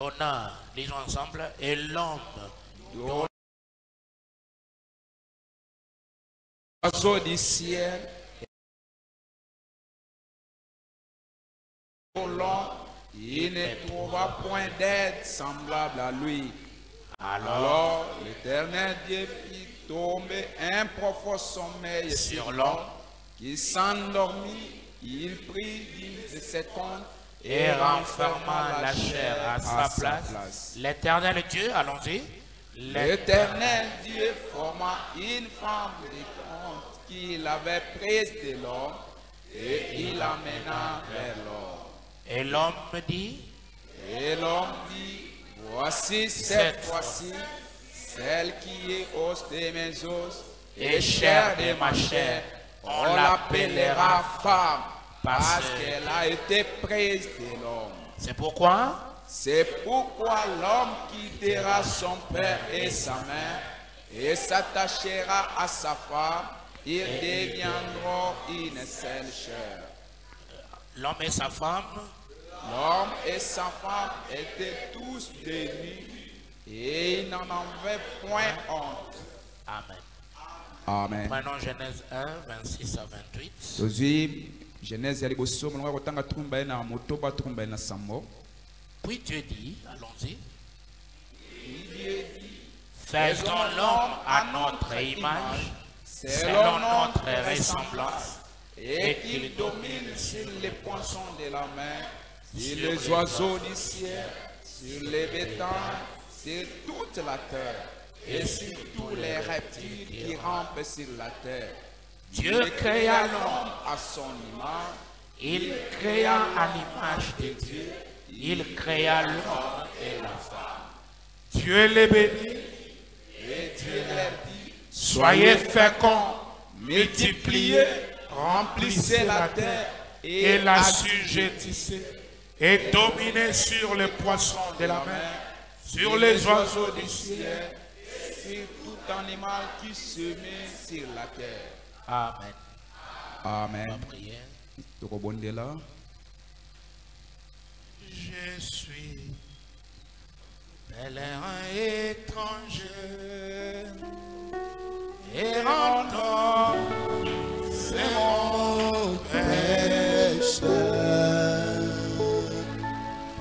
donna, lisons ensemble, et l'homme donna l'oiseau du ciel, pour l'homme, il ne trouva point d'aide semblable à lui. Alors l'Éternel Dieu fit tomber un profond sommeil sur l'homme, qui s'endormit. Il prit de ses comptes et renferma la chair à sa place. L'Éternel Dieu, allons-y. L'Éternel Dieu forma une femme de compte qu'il avait prise de l'homme et il l'amena vers l'homme. Et l'homme dit, voici cette fois-ci, celle qui est os de mes os et chair de ma chair, on l'appellera femme parce qu'elle a été prise de l'homme. C'est pourquoi l'homme quittera son père et sa mère et s'attachera à sa femme. Ils deviendront une seule chair. L'homme et sa femme étaient tous unis et ils n'en avaient point honte. Amen. Amen. Prenons Genèse 1, 26 à 28. Puis Dieu dit, allons-y. Faisons l'homme à notre image, selon notre ressemblance, et qu'il domine sur les poissons de la mer, sur les oiseaux du ciel, sur les bétails, sur toute la terre, et sur tous les reptiles qui rampent sur la terre. Dieu créa l'homme à son image. Il créa à l'image de Dieu. Il créa l'homme et la femme. Dieu les bénit et Dieu leur dit, soyez féconds, multipliez, remplissez la terre et l'assujettissez, et dominez sur les poissons de la mer, sur les oiseaux du ciel, sur tout animal qui se met sur la terre. Amen. Amen. Je suis pèlerin étranger, errant, c'est mon péché.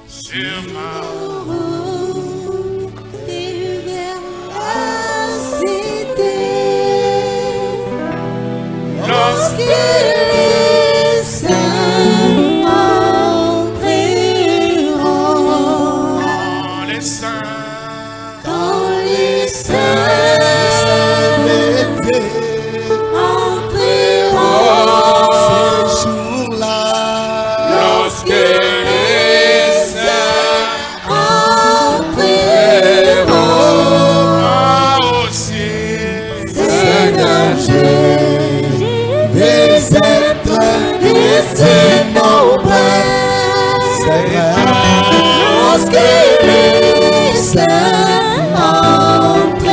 Sur ma route vers la cité, lorsque les saints quand les saints entreront ce jour-là, lorsque les saints entreront aussi, Seigneur, je vais être de ces nombreux. C'est vrai. lorsque les saints entreront.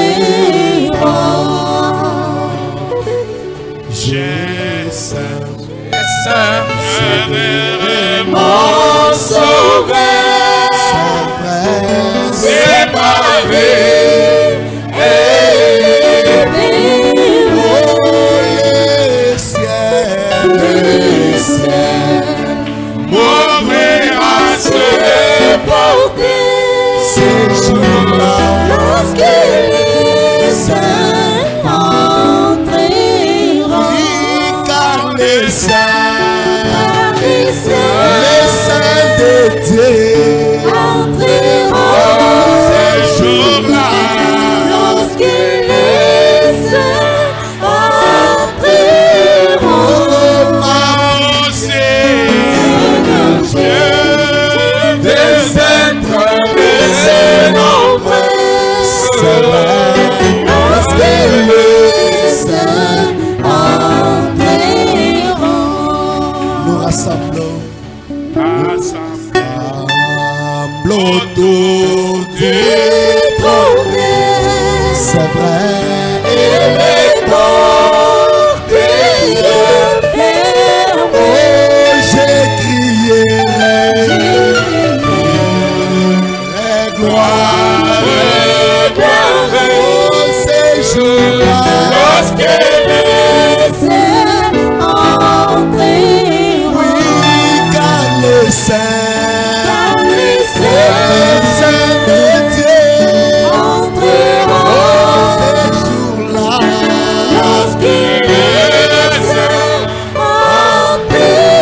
je verrai mon sauveur. C'est vrai. C'est ma vie et Le ciel m'ouvrira ses portes ce jour-là, lorsque les saints entreront. car les saints de Dieu entreront ce jour-là, lorsque les saints entreront. des êtres de ces nombreux. C'est vrai. Lorsque les saints entreront. Nous rassemblons autour du trône. C'est vrai. Et les portes fermées. Oh, j'ai crié. gloire au séjour-là. Lorsque les saints entreront, Oui, car les saints de Dieu entreront. ce jour-là. Lorsque les saints entreront,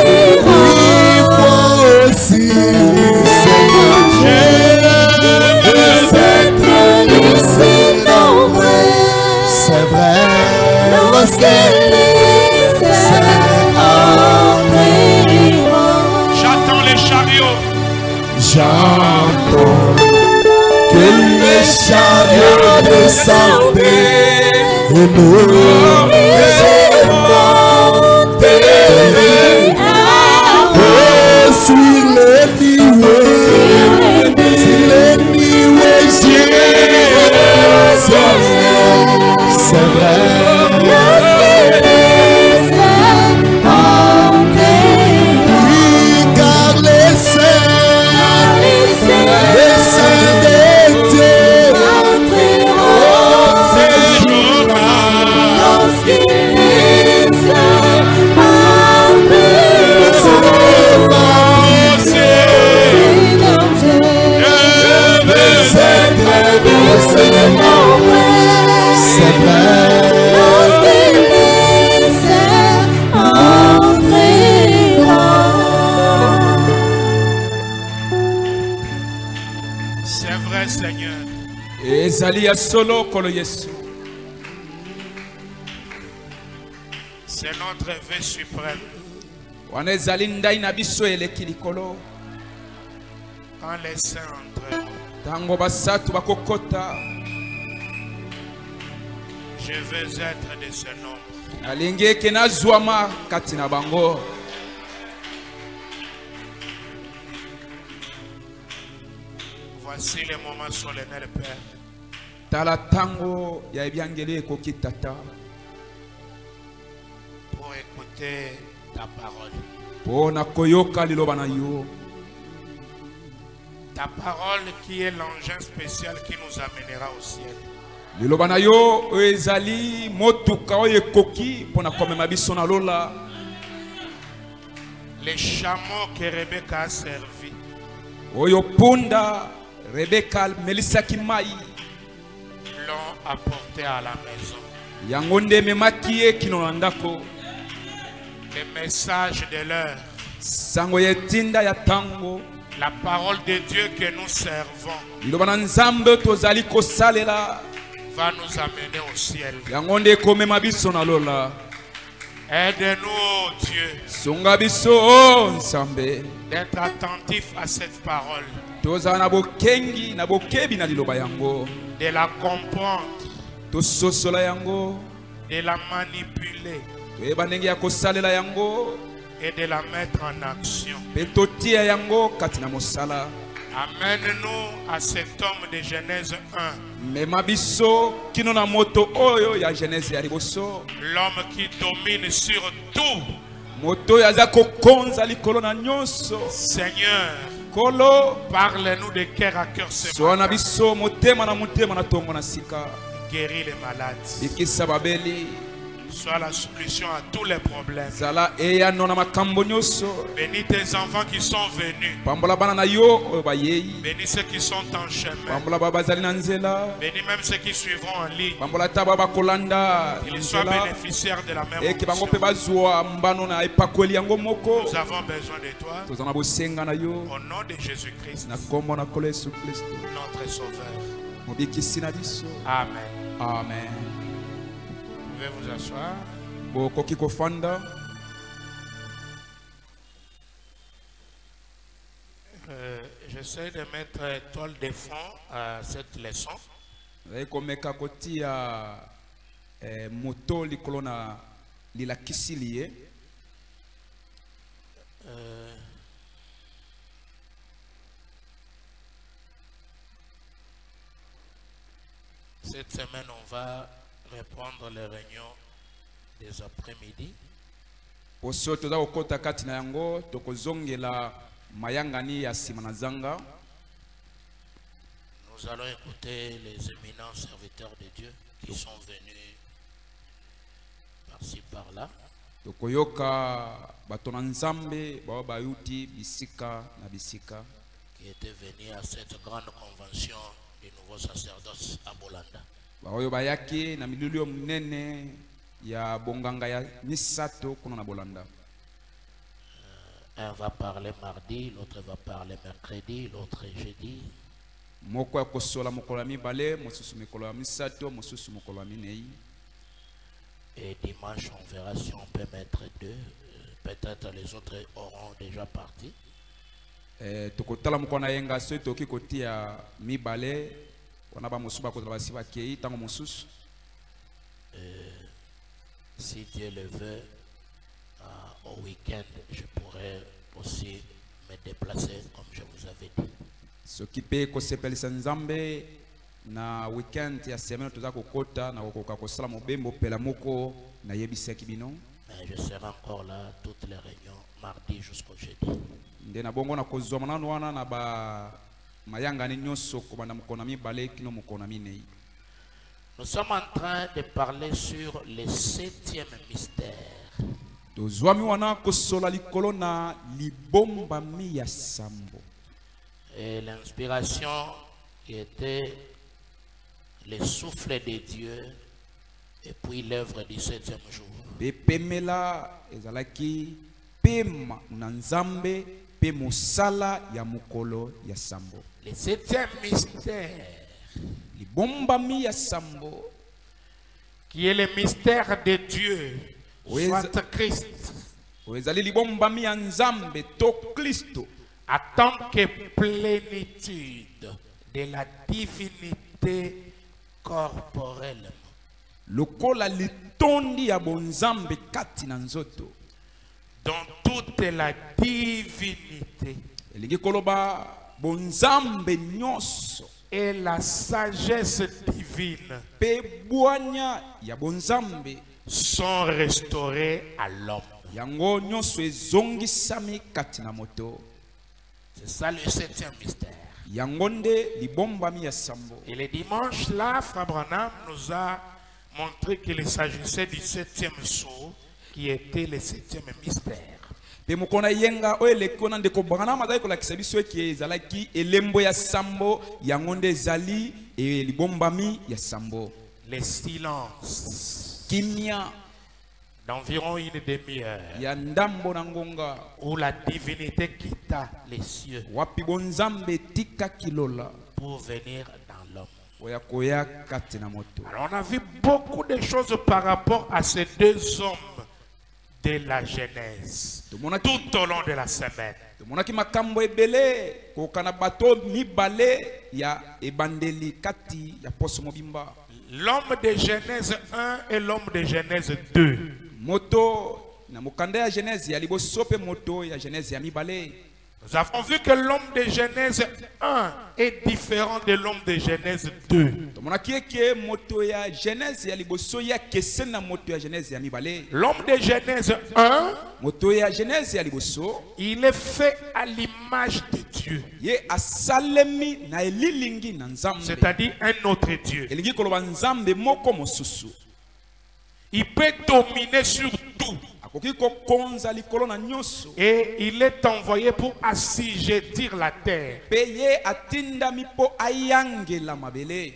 Oui, moi aussi, Seigneur, je veux être ici nombreux. C'est vrai, lorsque les saints entreront, J'attends les chariots. j'entends que les chariots descendaient et nous monter sur les nuées, c'est vrai. les saints entreront, Oui, car les saints de Dieu entreront. ce jour-là. Lorsque les saints entreront, Seigneur, je veux être de ce nombre. C'est vrai. Lorsque les saints entreront, C'est vrai, Seigneur. ezali ya solo kolo Yesu. C'est notre vœu suprême. Wana ezali ndai na biso eleki likolo. Quand les saints entreront, Tango basatu bakokota, je veux être de ce nombre. alingi eke nazwama kati na bango. Voici le moment solennel, Père. Tala tango ya ebyangeli ekoki tata. Pour écouter ta parole. Pona koyoka liloba na yo. Ta parole qui est l'engin spécial qui nous amènera au ciel. Liloba na yo oyo ezali motuka oyo ekoki pona komema biso na lola. Les chameaux que Rebecca a servis Oyo punda Rebeka melisaki mai. l'ont apporté à la maison. Yango nde ememaki ye kino na ndako. Le message de l'heure, Sango ya etinda ya tango. la parole de Dieu que nous servons Liloba na Nzambe tozali kosalela. va nous amener au ciel. Yango nde ekomema biso na lola. Aide-nous, oh Dieu, Songa biso o Nzambe. d'être attentifs à cette parole, Tozala na bokengi na bokebi na liloba yango. de la comprendre, Tososola yango. de la manipuler Toyeba ndenge ya kosalela yango. et de la mettre en action. Pe totia yango kati na mosala. Amène-nous à cet homme de Genèse 1, Mema biso kino na moto oyo ya Genèse ya liboso. l'homme qui domine sur tout. Moto oyo aza kokonza likolo na nyonso. Seigneur, Kolo parle-nous de cœur à cœur ce soa na matin. biso motema na tongo na sika. Guéris les malades. Bikisa babeli. Sois la solution à tous les problèmes. Zala eya no na makambo nyonso. Bénis tes enfants qui sont venus. Pambola bana na yo oyo bayei. Bénis ceux qui sont en chemin. Pambola baba bazali na nzela. Bénis même ceux qui suivront en ligne. Pambola taba bakolanda Qu'ils soient nzela. bénéficiaires de la même Eke bango pe onction. bazwa mbano na epakweli yango moko. Nous avons besoin de toi. Tozana bosenga na yo. Au nom de Jésus-Christ, Na kombo na kolo Yesu Kristo. notre Sauveur. Mobikisi na biso. Amen. Amen. Vous pouvez vous asseoir. Bokoki kofanda. J'essaie de mettre toile de fond à cette leçon. Komeka kotia moto likolo na lilakisi liye. Cette semaine, on va répondre les réunions des après-midi. Poso toza kokota kati na yango tokozongela mayangani ya sima na zanga. Nous allons écouter les éminents serviteurs de Dieu qui sont venus par-ci par-là. Tokoyoka batona nzambe baba bayuti bisika na bisika Qui étaient venus à cette grande convention du nouveau sacerdoce à Bolanda. baoyo bayaki na milulio munene ya bonganga ya misato kuna na Bolanda. Un va parler mardi, l'autre va parler mercredi, l'autre jeudi. Moko ya kosola mokolo ya mibale, mosusu mokolo ya misato, mosusu mokolo ya minei. Et dimanche, on verra si on peut mettre deux. Peut-être les autres auront déjà parti. Tokotala moko na yenga so toki kotia mibale wana ba mosusu ba kozala basi bakei tango mosusu. Si Dieu le veut, au week-end, je pourrais aussi me déplacer comme je vous avais dit. Soki pe kosepelisa nzambe na weekend ya semaine toza kokota na kokoka kosala mobembo pela moko na yebisaki bino. Mais je serai encore là toutes les réunions mardi jusqu'au jeudi. Nde na bongo na kozwa manano wana na ba mayanga ni nyonso kobanda mokona mibale kino mokona minei. Nous sommes en train de parler sur le 7e mystère. Tozwami wana kosola likolo na libombami ya sambo. Et l'inspiration qui était le souffle de Dieu et puis l'œuvre du 7e jour. Pemela ezalaki pema na nzambe pe mosala ya mukolo ya sambo. Le 7e mystère, Libombami ya sambo, qui est le mystère de Dieu, Oui, soit Christ, ezali libombami ya nzambe to Kristo en tant que plénitude de la divinité corporelle. lokola litondi ya bonzambe kati na nzoto. Dans toute la divinité Elingi koloba bonzambe nyonso et la sagesse divine pe bwanya ya bonzambe sont restaurés à l'homme. yango nyonso ezongisami kati na moto. C'est ça le 7e mystère. Yango nde libombami ya sambo. Et le dimanche là, Frère Branham nous a montré qu'il s'agissait du 7e sceau qui était le 7e mystère. Pe mokona yenga oyo eleki wana ndeko Branham azali kolakisa biso eke ezalaki elembo ya sambo yango nde ezali libombami ya sambo. Le silence Kimia d'environ une demi-heure ya ndambo na ngonga où la divinité quitta les cieux wapi bonzambe tika kilola pour venir dans l'homme. oya koya kati na moto. Alors on a vu beaucoup de choses par rapport à ces deux hommes de la Genèse tout au long de la semaine. Tomonaki makambo ebele kokana bato mibale ya ebandeli kati ya poso mobimba. L'homme de Genèse 1 et l'homme de Genèse 2. Moto na mokanda ya Genèse ya liboso pe moto ya Genèse ya mibale. Nous avons vu que l'homme de Genèse 1 est différent de l'homme de Genèse 2. Tomonaki eke moto ya Genèse ya liboso ya kese na moto ya Genèse ya mibale. L'homme de Genèse 1, Moto ya Genèse ya liboso il est fait à l'image de Dieu, ye asalemi na elilingi na nzambe. c'est-à-dire un autre Dieu. Elingi koloba nzambe moko mosusu. Il peut dominer sur tout. Akoki kokonza likolo na nyonso. Et il est envoyé pour assujettir la terre. Pe ye atindami po ayangela mabele.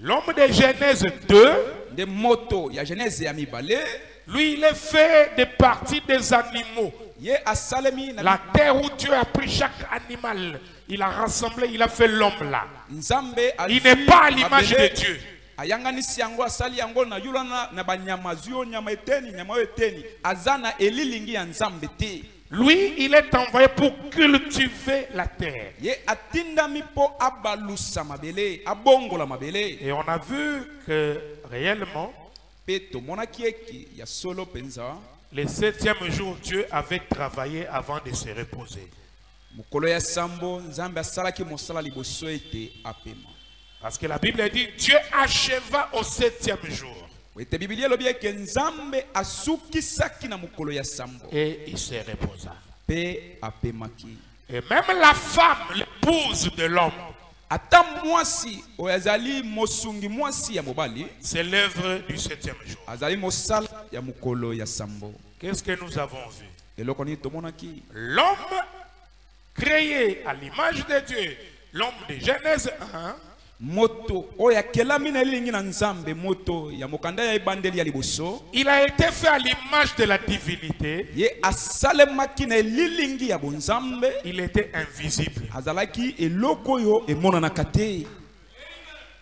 L'homme de Genèse 2, De moto ya Genèse ya mibale lui, il est fait de partie des animaux. ye asalemi na La terre où Dieu a pris chaque animal, il a rassemblé, il a fait l'homme là. nzambe Il n'est pas à l'image de Dieu. ayanganisi yango asali yango na yulana na banyama zuyo nyama eteni nyama eteni azana elilingi ya nzambe te. Lui, il est envoyé pour cultiver la terre. Ye atindami po abalusa mabele abongola mabele. Et on a vu que réellement, Pe tomonaki eki ya solo penza le 7e jour, Dieu avait travaillé avant de se reposer. mokolo ya sambo nzambe asalaki mosala liboso ete apema. Parce que la Bible dit, Dieu acheva au 7e jour. Ete Biblia elobi eke nzambe asukisaki na mokolo ya sambo Et il se reposa. pe apemaki. Et même la femme, l'épouse de l'homme, ata mwasi oyazali mosungi mwasi ya mobali c'est l'œuvre du 7e jour. azali mosala ya mukolo ya sambo. Qu'est-ce que nous avons vu? Eloko ni tomonaki L'homme créé à l'image de Dieu, l'homme de Genèse 1, moto oya kelami na elingi na nzambe moto ya mokanda ya ebandeli ya liboso il a été fait à l'image de la divinité. ye asalemaki na elilingi ya bonzambe Il était invisible. azalaki eloko oyo emonanaka te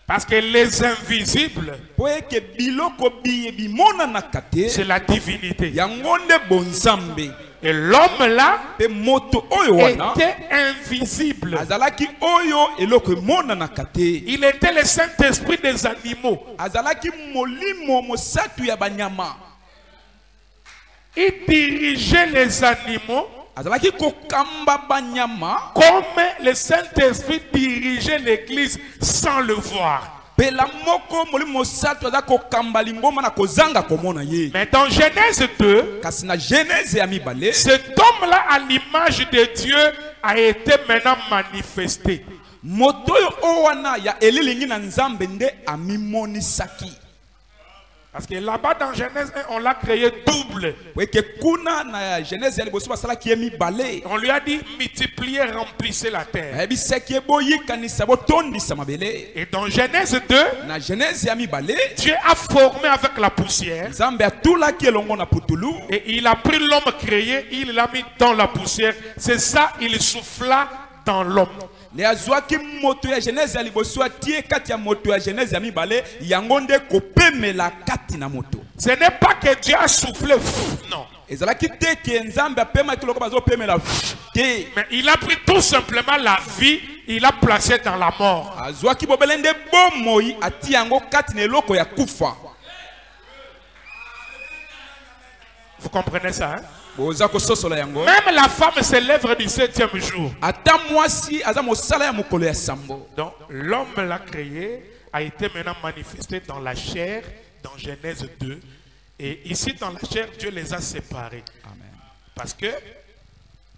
Parce que les invisibles, po eke biloko biye bimonanaka te c'est la divinité. yango nde bonzambe. Et l'homme là Pe moto oyo wana était invisible. azalaki oyo eloko emonanaka te. Il était le Saint-Esprit des animaux. Azalaki molimo mosatu ya banyama. Il dirigeait les animaux Azalaki kokamba banyama comme le Saint-Esprit dirigeait l'église sans le voir. pela moko molimo mosatu azalaki kokamba lingoma na kozanga komona ye. Mais dans Genèse 2, Kasi na Genèse ya mibale cet homme-là, à l'image de Dieu, a été maintenant manifesté. moto oyo wana ya elilingi na nzambe nde amimonisaki. Parce que là-bas, dans Genèse 1, on l'a créé double. Weke kuna na Genèse ya liboso basalaki ye mibale. On lui a dit, multipliez, remplissez la terre. Ebiseki eboyikanisa botondisa mabele. Et dans Genèse 2, Na Genèse ya mibale Dieu a formé avec la poussière. nzambe atulaki elongo na putulu. Et il a pris l'homme créé, il l'a mis dans la poussière. C'est ça, il souffla dans l'homme. Le azwaki moto ya Genèse ya liboso atie kati ya moto ya Genèse ya mibale yango nde kopemela kati na moto. Ce n'est pas que Dieu a soufflé, non. Ezalaki te ke nzambe apema kiloko bazo pemela te. Mais il a pris tout simplement la vie, il l'a placé dans la mort. Azwaki bobele nde bomoi ati yango kati na eloko ya kufa. Vous comprenez ça, hein? Boza kososola yango. Même la femme, c'est l'œuvre du 7e jour. Ata mwasi aza mosala ya mokolo ya sambo. Donc l'homme l'a créé, a été maintenant manifesté dans la chair, dans Genèse 2. Et ici dans la chair, Dieu les a séparés. Amen. Parce que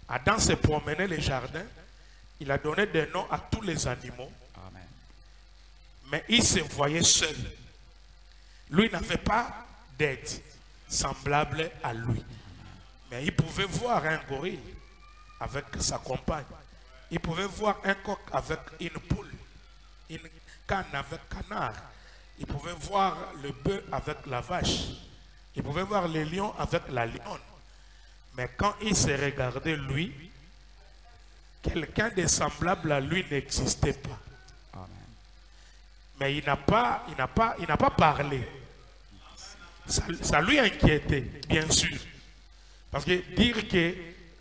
Adam s'est promené les jardins, il a donné des noms à tous les animaux, Amen. mais il se voyait seul. Lui n'avait pas d'aide semblable à lui. Mais il pouvait voir un gorille avec sa compagne. Il pouvait voir un coq avec une poule, une canne avec canard. Il pouvait voir le bœuf avec la vache. Il pouvait voir le lion avec la lionne. Mais quand il se regardait lui, quelqu'un de semblable à lui n'existait pas. Amen. Mais il n'a pas parlé. Ça lui inquiétait, bien sûr. Parce que dire que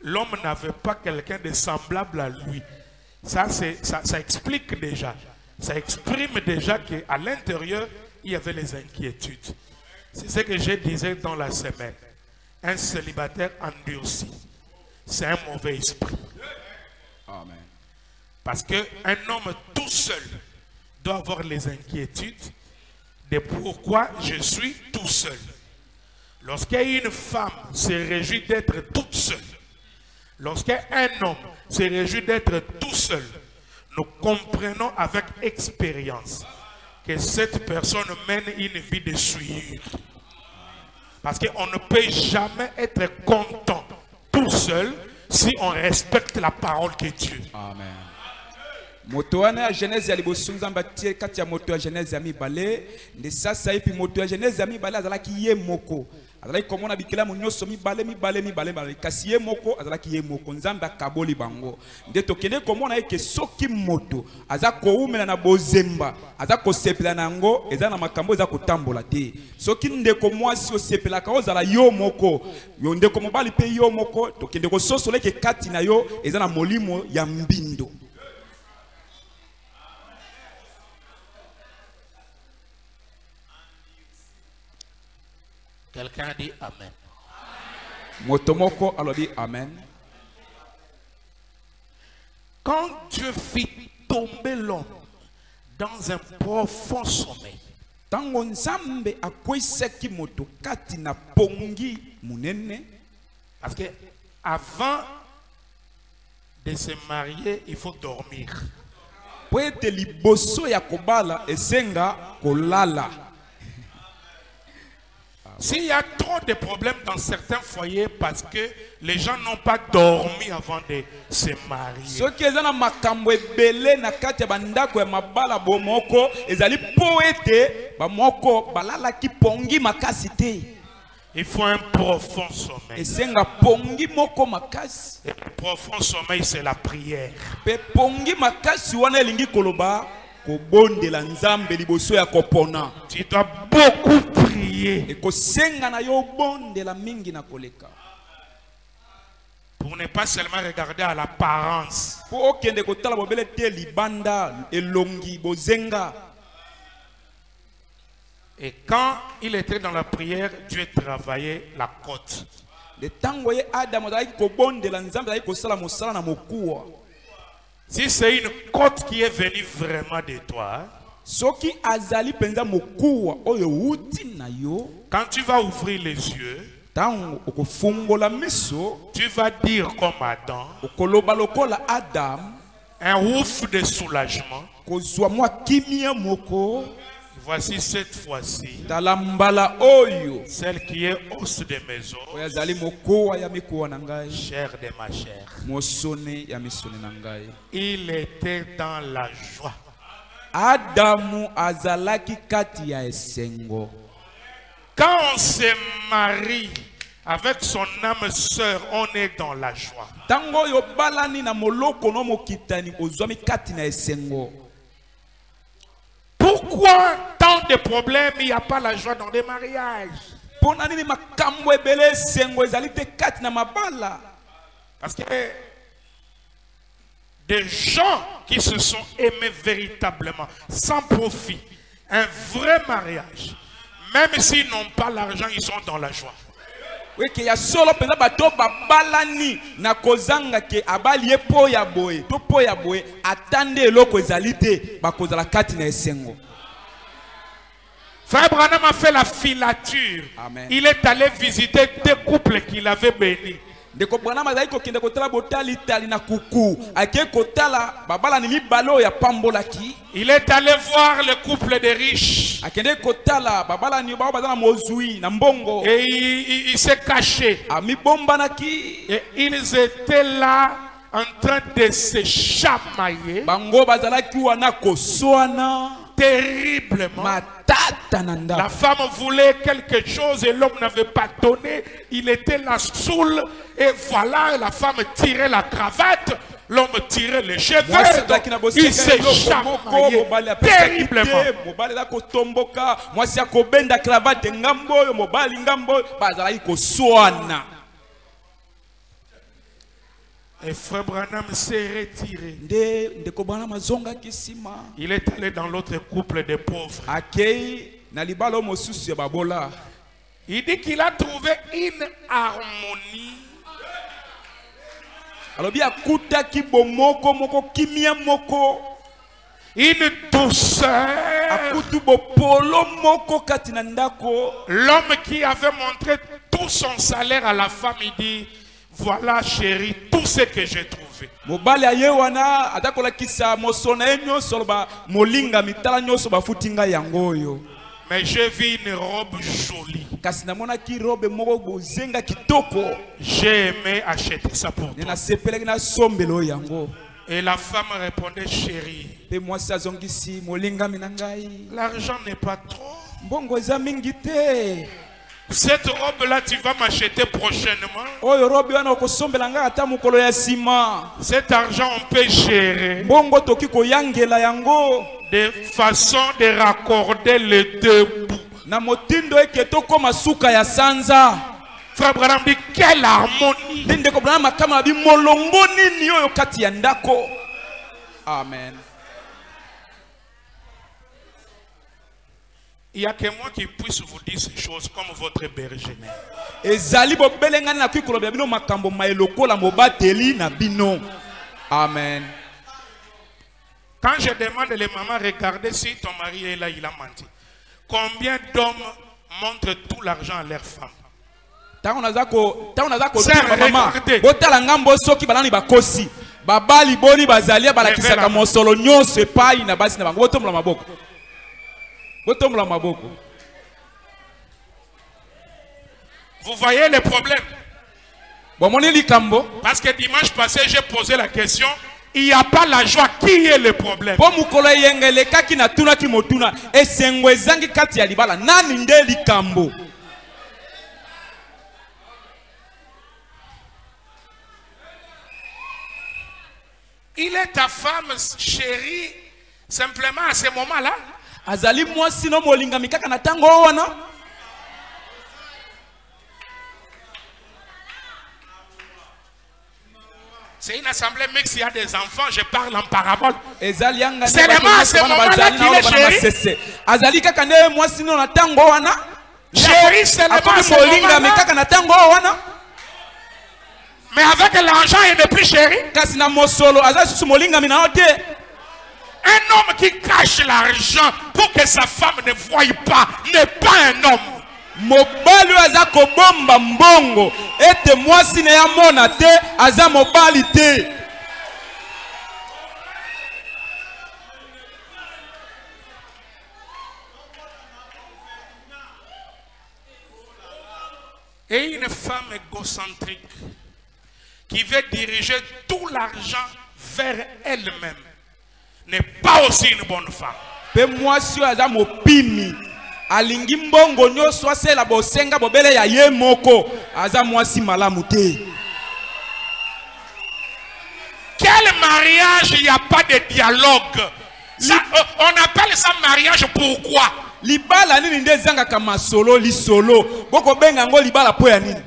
l'homme n'avait pas quelqu'un de semblable à lui, ça explique déjà. Ça exprime déjà qu'à l'intérieur, il y avait les inquiétudes. C'est ce que je disais dans la semaine. Un célibataire endurci, c'est un mauvais esprit. Amen. Parce qu'un homme tout seul doit avoir les inquiétudes de pourquoi je suis tout seul. Lorsqu'une femme se réjouit d'être toute seule, lorsqu'un homme se réjouit d'être tout seul, nous comprenons avec expérience que cette personne mène une vie de souillure. Parce qu'on ne peut jamais être content tout seul si on respecte la parole de Dieu. Amen. Moto wana ya Genèse ya liboso nzamba tie kati ya moto ya Genèse ya mibale nde sasa epi moto ya Genèse ya mibale azalaki ye moko. Azalaki komona bikela nyonso mibale kasi ye moko azalaki ye moko nzambe akaboli bango. Nde tokende komona eke soki moto aza koumela na bozemba aza kosepela nango eza na makambo eza kotambola te. Soki ndeko mwasi osepelaka ozala yo moko yo ndeko mobali pe yo moko tokende kososola eke kati na yo eza na molimo ya mbindo. Quelqu'un dit Amen. Motomoko alobi amen. Quand Dieu fit tomber l'homme dans un profond sommeil, Tango nzambe akwesaki moto kati na pongi munene. parce que avant de se marier, il faut dormir. po ete liboso ya kobala esenga kolala. S'il y a trop de problèmes dans certains foyers parce que les gens n'ont pas dormi avant de se marier. Soki ezana makambo ebele na kati ya bandako ya mabala bomoko ezali po ete bamoko balala ki pongi makasi te. Il faut un profond sommeil. Esenga pongi moko makasi. Et le profond sommeil, c'est la prière. Pe pongi makasi wana elingi koloba kobondela nzambe liboso ya kopona. Tu dois beaucoup prier. E kosenga na yo bondela mingi na koleka. Pour ne pas seulement regarder à l'apparence. Po okende kotala bobele te libanda elongi bozenga. Et quand il était dans la prière, Dieu travaillait la côte. Le tango ye Adam azali kobondela nzambe azali kosala mosala na mokuwa. Si c'est une côte qui est venue vraiment de toi, soki azali penza mokuwa oyo uti na yo, quand tu vas ouvrir les yeux, tango okofungola miso, tu vas dire comme Adam, okoloba lokola Adam, un ouf de soulagement. kozwa mwa kimia moko. Voici cette fois-ci, Talambala oyo, celle qui est os de mes os, oyazali mokuwa ya mikuwa na ngai, chair de ma chair. mosone ya misone na ngai. Il était dans la joie. Adamu azalaki kati ya esengo. Quand on se marie avec son âme sœur, on est dans la joie. Tango yo balani na moloko no mokitani ozwami kati na esengo. Pourquoi tant de problèmes, il n'y a pas la joie dans les mariages? Pona nini makambo ebele esengo ezali te kati na mabala? Parce que des gens qui se sont aimés véritablement, sans profit, un vrai mariage, même s'ils n'ont pas l'argent, ils sont dans la joie. Oui, que ya solo penza bato babalani na kozanga ke abali ye po ya boye to po ya boye atande eloko ezali te bakozala kati na esengo. Frère Branham a fait la filature. Amen. Il est allé visiter deux couples qu'il avait bénis. Ndeko Branham azali kokende kotala botali tali na kuku ake kotala babala ni mibalo ya pambolaki. Il est allé voir le couple des riches. Akende kotala babala ni bao bazana mozui na mbongo. Et il s'est caché. Ami bombanaki. Et ils étaient là en train de se chamailler. Bango bazalaki wana kosoana terriblement. Matata nanda. La femme voulait quelque chose et l'homme n'avait pas donné. Il était là saoul. Et voilà, la femme tirait la cravate. L'homme tirait les cheveux. Il s'est chamaillé terriblement. Et Frère Branham s'est retiré. Il est allé dans l'autre couple de pauvres. Il dit qu'il a trouvé une harmonie. Une douceur. L'homme qui avait montré tout son salaire à la femme, il dit: voilà chérie, tout ce que j'ai trouvé. Mais j'ai vu une robe jolie. J'ai aimé acheter ça pour toi. Et la femme répondait: chérie, l'argent n'est pas trop. Cette robe-là, tu vas m'acheter prochainement. Cet argent, on peut gérer de façon de raccorder les deux bouts. Frère Branham dit: quelle harmonie! Amen. Il n'y a que moi qui puisse vous dire ces choses comme votre berger. Amen. Quand je demande les mamans, regardez si ton mari est là, il a menti. Combien d'hommes montrent tout l'argent à leurs femmes? babali boni bazalia balakisaka mosolo nyonso epai na basi na bango. Botombola maboko. Botombola maboko. Vous voyez le problème? Parce que dimanche passé, j'ai posé la question. Il n'y a pas la joie. Qui est le problème? Il est ta femme chérie simplement à ce moment-là. C'est une assemblée mixte, il y a des enfants, je parle en parabole. Seulement à ce moment-là qu'il est chéri. Chéri seulement à ce moment-là. Mais avec l'argent, il n'est plus chéri. Un homme qui cache l'argent pour que sa femme ne voie pas n'est pas un homme. Mobali aza kobomba mbongo ete mwasi na ya mona te aza mobali te. Et une femme égocentrique qui veut diriger tout l'argent vers elle-même n'est pas aussi une bonne femme. Pe mwasi aza mopimi alingi mbongo nyonso asela bosenga bobele ya ye moko aza mwasi malamu te. Quel mariage, il n'y a pas de dialogue. Ça, on appelle ça mariage pourquoi? Libala nini nde zanga kama solo li solo boko benga ngo libala po ya nini?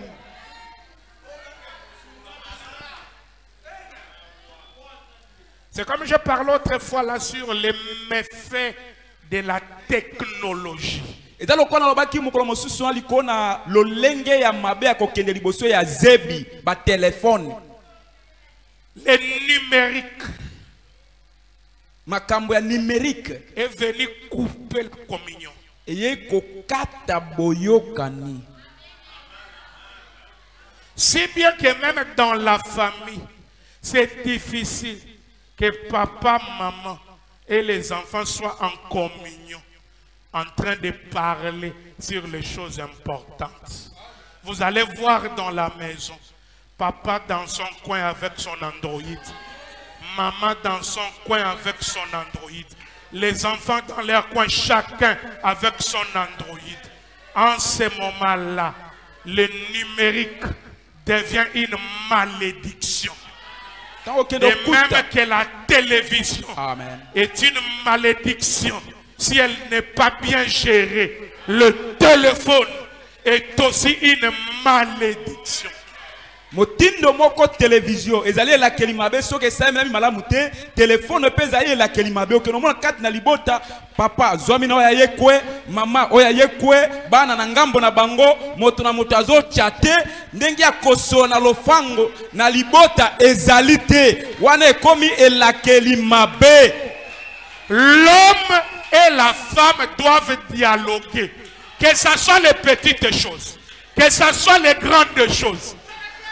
C'est comme je parlais autrefois là sur les méfaits de la technologie. Et dans le cas où baki mukolo mosusu ali kona lolenge ya mabe ya kokende liboso ya zebi ba téléphone. Le numérique. Makambo ya numérique est venu couper la communion. Eye kokata boyokani. Si bien que même dans la famille, c'est difficile que papa, maman et les enfants soient en communion, en train de parler sur les choses importantes. Vous allez voir dans la maison, papa dans son coin avec son Android, maman dans son coin avec son Android, les enfants dans leur coin, chacun avec son Android. En ce moment-là, le numérique devient une malédiction. Et même que la télévision est une malédiction si elle n'est pas bien gérée. Le téléphone est aussi une malédiction. Motindo moko télévision ezali la kelimabe soke sa même malamu te téléphone pe ezali la kelimabe okeno mona kati na libota papa zwami na oya yekwe mama oya yekwe bana na ngambo na bango moto na moto azo chate ndenge ya koso na lofango na libota ezali te wana ekomi la kelimabe. L'homme et la femme doivent dialoguer, que ce soit les petites choses, que ce soit les grandes choses,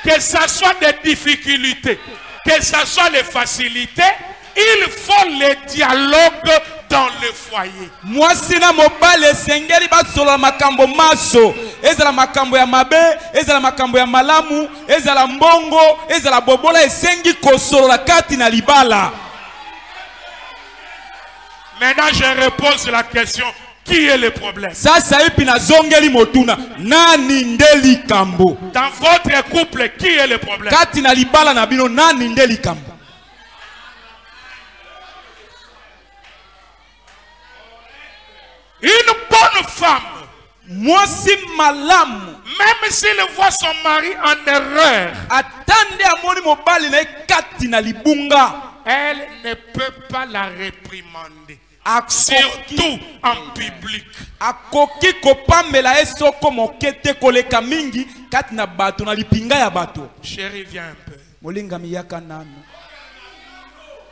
que ce soit des difficultés, que ce soit les facilités, il faut le dialogue dans le foyer. Moi sina mobile sengeli basolo makambo maso ezala makambo ya mabe ezala makambo ya malamu ezala mbongo ezala bobola esengi kosolo la kati na libala. Maintenant je repose la question. Qui est le problème? Dans Dans votre couple, qui est le problème? Une bonne femme, même s'il voit son mari en erreur, elle ne peut pas la réprimander. Surtout en public. Chérie, viens un peu.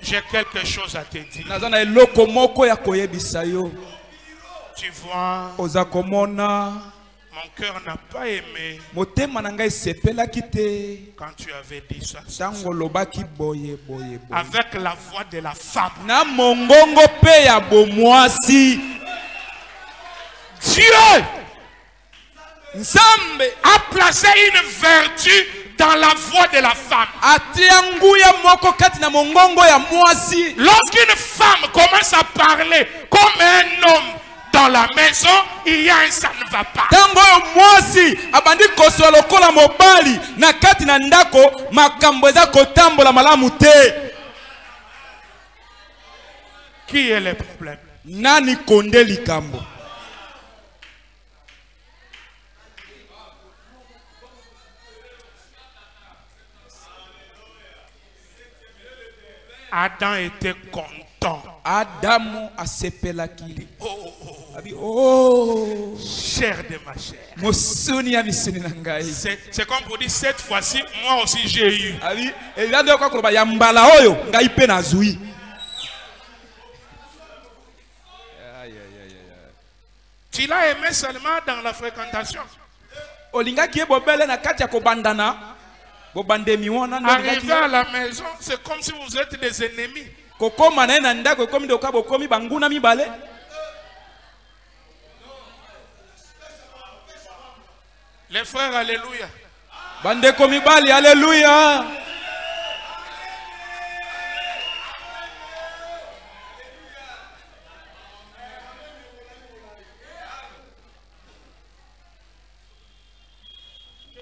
J'ai quelque chose à te dire. Tu vois, Mon cœur n'a pas aimé motema na ngai sepelaki te quand tu avais dit ça. tango lobaki boye boye boye Avec la voix de la femme. na mongongo pe ya bomwasi. Dieu Nzambe a placé une vertu dans la voix de la femme. atia nguya moko kati na mongongo ya mwasi. Lorsqu'une femme commence à parler comme un homme dans la maison, il y a un ça ne va pas. Tango oyo mwasi abandi kosola lokola mobali na kati na ndako makambo eza kotambola malamu te. Qui est le problème? Nani konde likambo? Adam était content. Adamu asepelaki. Abi Oh, chair de ma chair. mosuni ya misuni na ngai. C'est comme pour dire cette fois-ci, moi aussi j'ai eu. Abi elando kwa koloba ya mbala oyo ngai pe nazui. Tu l'as aimé seulement dans la fréquentation. Olingaki ebobele na kati ya kobandana. Bobandemi wana ndo Arrivé lingaki. à la maison, c'est comme si vous êtes des ennemis. Kokoma na na ndako komi ndo kabo komi banguna mibale. Les frères, alléluia. Bandeko mibali, alléluia.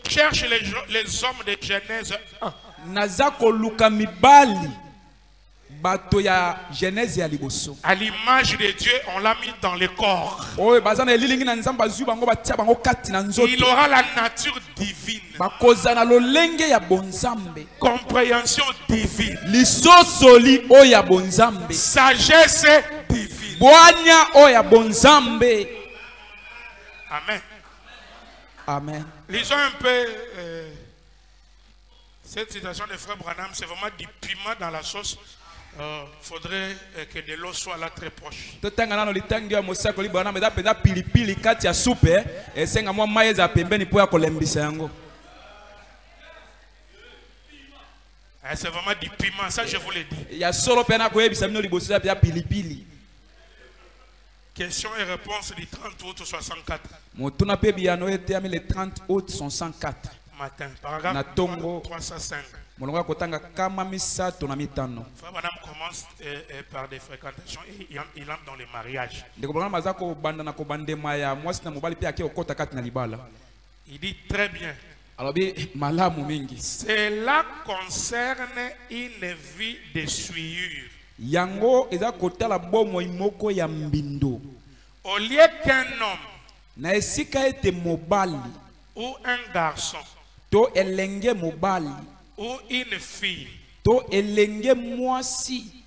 Cherche les hommes de Genèse 1. Nazako luka mibali. Bato ya Genèse ya liboso. À l'image de Dieu, on l'a mis dans le corps. Oye bazana elilingi na nzamba zu bango batia bango kati na nzoto. Il aura la nature divine. Bakozana lolenge ya bonzambe. Compréhension divine. Lisosoli o ya bonzambe. Sagesse divine. Bwanya o ya bonzambe. Amen. Amen. Lisons un peu cette citation de Frère Branham. C'est vraiment du piment dans la sauce. Faudrait que de l'eau soit là très proche. Totanga nano litangi ya mosako libana meza peza pilipili kati ya soupe esenga mwa maye za pembeni po ya kolembisa yango. C'est vraiment du piment, ça je vous l'ai dit. Ya solo pena ko yebisa mino liboso ya pilipili. Questions et réponses du 30 août 64. Motuna pe biano ete ami le 30 août 104. Matin, paragraphe Na tongo 305. molonga kotanga kama misato na mitano. Frère Madame commence par des fréquentations et il entre dans le mariage. Ndeko bana mazako banda na kobandema ya mwasi na mobali pe ake okota kati na libala. Il dit très bien. Alors bi malamu mingi. Cela concerne une vie de souillure. Yango eza kotala bomo imoko ya mbindo. Au lieu qu'un homme Na esika ete mobali ou un garçon to elenge mobali ou une fille to elenge mwasi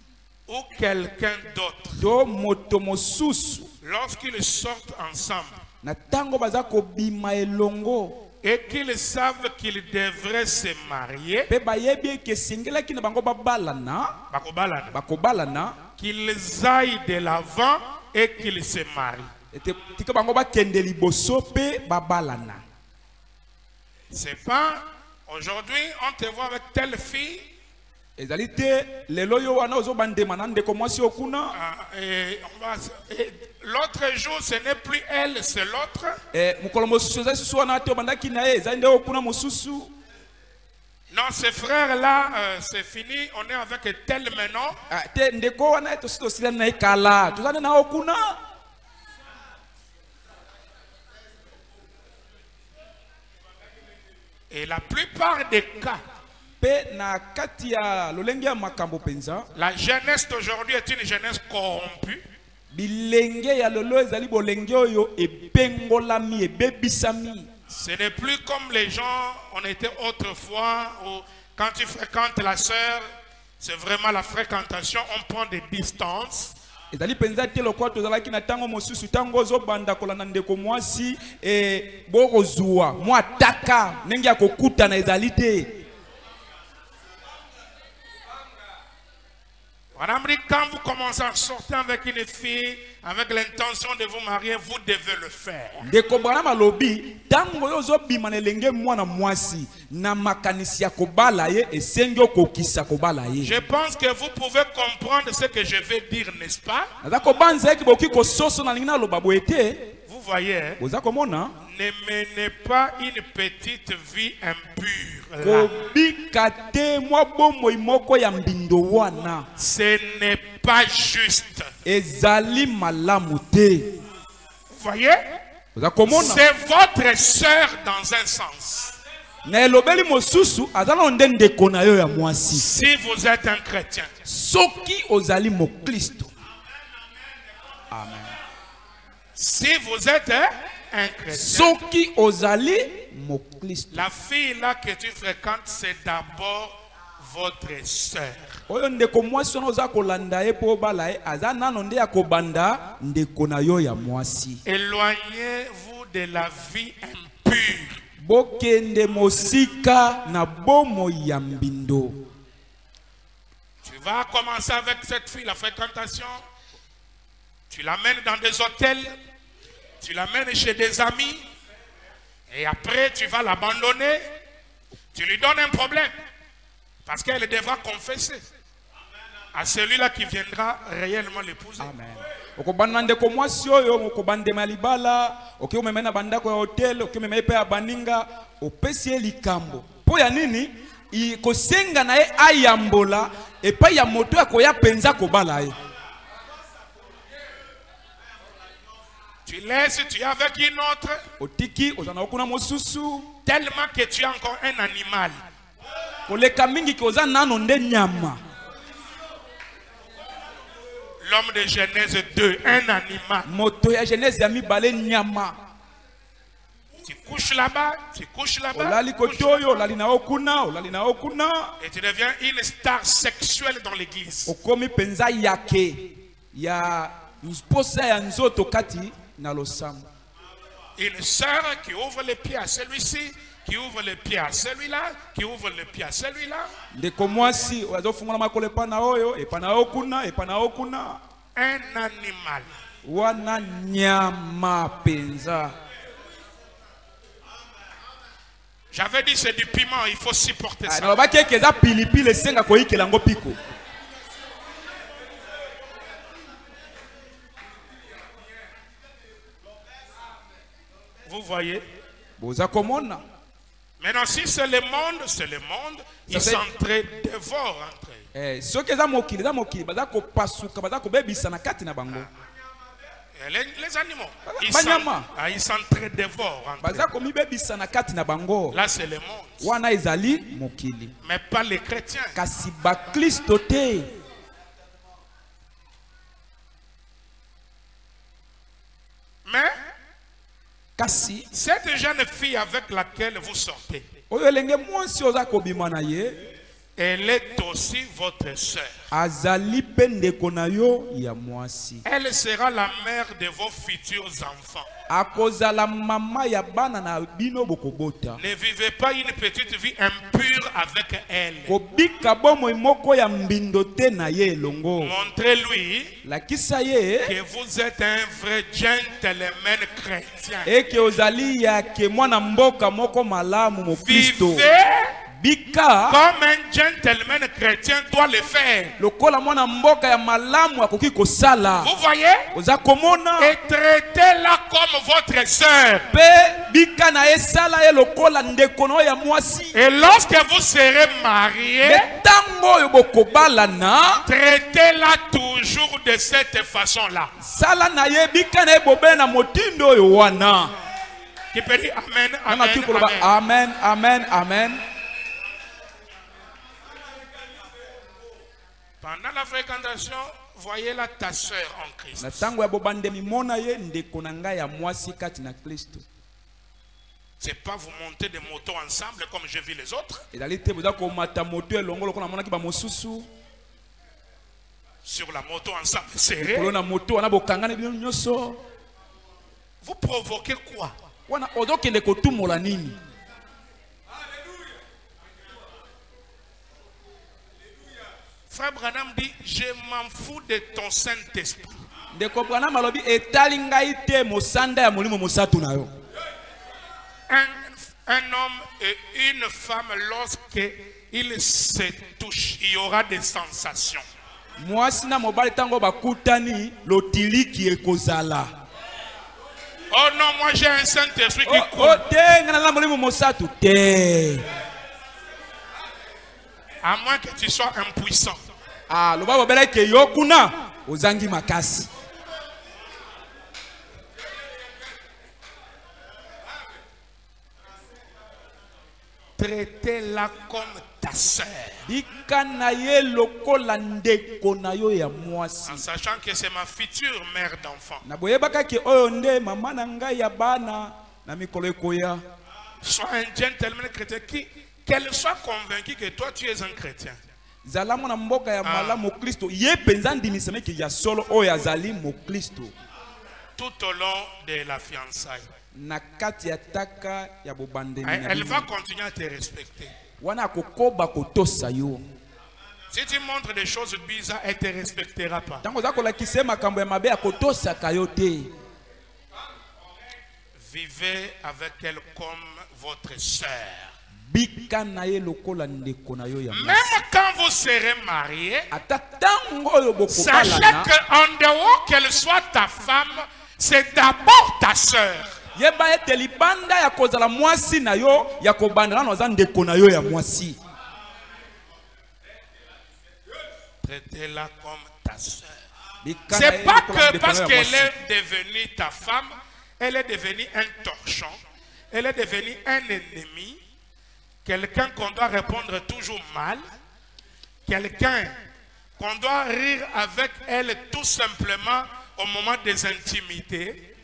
ou quelqu'un d'autre, to moto mosusu lorsqu'ils sortent ensemble na tango baza kobima elongo et qu'ils savent qu'ils devraient se marier, pe bayebi eke singelaki na bango babalana bakobalana qu'ils aillent de l'avant et qu'ils se marient. ete tika bango bakende liboso pe babalana. C'est pas aujourd'hui on te voit avec telle fille. Ezali te lelo yo wana ozobandema na ndeko mwasi okuna. L'autre jour ce n'est plus elle, c'est l'autre. Mukolo mosusu ezali susu wana te obandaki na ye ezali nde okuna mosusu. Non, ces frères-là, c'est fini, on est avec tel maintenant. Te ndeko wana to sito sila na ikala tozane na okuna. Et la plupart des cas, la jeunesse d'aujourd'hui est une jeunesse corrompue. Ce n'est plus comme les gens, on était autrefois, où quand tu fréquentes la sœur, c'est vraiment la fréquentation, on prend des distances. ezali penza te lokwa tozalaki na tango mosusu tango ozobanda kolanda ndeko mwasi bokozwa mwa taka ndenge ya kokutana ezali te. Quand vous commencez à sortir avec une fille, avec l'intention de vous marier, vous devez le faire. Je pense que vous pouvez comprendre ce que je vais dire, n'est-ce pas? Vous voyez, ne menez pas une petite vie impure. Ce n'est pas juste. Vous voyez? C'est votre sœur dans un sens. Si vous êtes un chrétien. Amen. Si vous êtes un chrétien, la fille là que tu fréquentes, c'est d'abord votre sœur. Éloignez-vous de la vie impure. Tu vas commencer avec cette fille, la fréquentation. Tu l'amènes dans des hôtels, tu l'amènes chez des amis, et après tu vas l'abandonner, tu lui donnes un problème, parce qu'elle devra confesser à celui-là qui viendra réellement l'épouser. Amen. Tu laisses, tu es avec une autre, tellement que tu es encore un animal. L'homme de Genèse 2, un animal. Tu couches là-bas, tu couches là-bas, et tu deviens une star sexuelle dans l'église. Une sœur qui ouvre les pieds à celui-ci, qui ouvre les pieds à celui-là, qui ouvre les pieds à celui-là. Un animal. J'avais dit c'est du piment, il faut supporter ça. Vous voyez? Maintenant, si c'est le monde, ils s'entre-dévorent entre eux. Les animaux, ils s'entre-dévorent entre eux. Là, c'est le monde. Mais pas les chrétiens. Mais cette jeune fille avec laquelle vous sortez, elle est aussi votre sœur. Elle sera la mère de vos futurs enfants. Ne vivez pas une petite vie impure avec elle. Montrez-lui que vous êtes un vrai gentleman chrétien. Vivez comme un gentleman chrétien doit le faire. Vous voyez? Et traitez-la comme votre sœur. Et lorsque vous serez mariés, traitez-la toujours de cette façon-là. Qui peut dire amen, amen, amen, amen, amen. Pendant la fréquentation, voyez là ta sœur en Christ. C'est pas vous monter des motos ensemble comme j'ai vu les autres. Sur la moto ensemble serré. Vous provoquez quoi? Frère Branham dit, je m'en fous de ton Saint-Esprit. Ndeko Branham alobi etali ngai te mosanda ya molimo mosatu na yo. Un homme et une femme, lorsqu'ils se touchent, il y aura des sensations. Mwasi na mobali tango bakutani lotiliki ekozala. Oh non, moi j'ai un Saint-Esprit qui coule. Oh te ngana na molimo mosatu te. À moins que tu sois impuissant. Ah, loba bobela ke yokuna ozangi makasi. Traitez-la comme ta sœur. En sachant que c'est ma future mère d'enfant. Sois un gentleman chrétien qu'elle soit convaincue que toi tu es un chrétien. Tout au long de la fiançaille. Elle va continuer à te respecter. Si tu montres des choses bizarres, elle ne te respectera pas. Vivez avec elle comme votre sœur. Même quand vous serez mariés, sachez qu'en dehors qu'elle soit ta femme, c'est d'abord ta sœur. Traitez-la comme ta sœur. C'est pas que parce qu'elle est devenue ta femme, elle est devenue un torchon, elle est devenue un ennemi, quelqu'un qu'on doit répondre toujours mal, quelqu'un qu'on doit rire avec elle tout simplement au moment des intimités,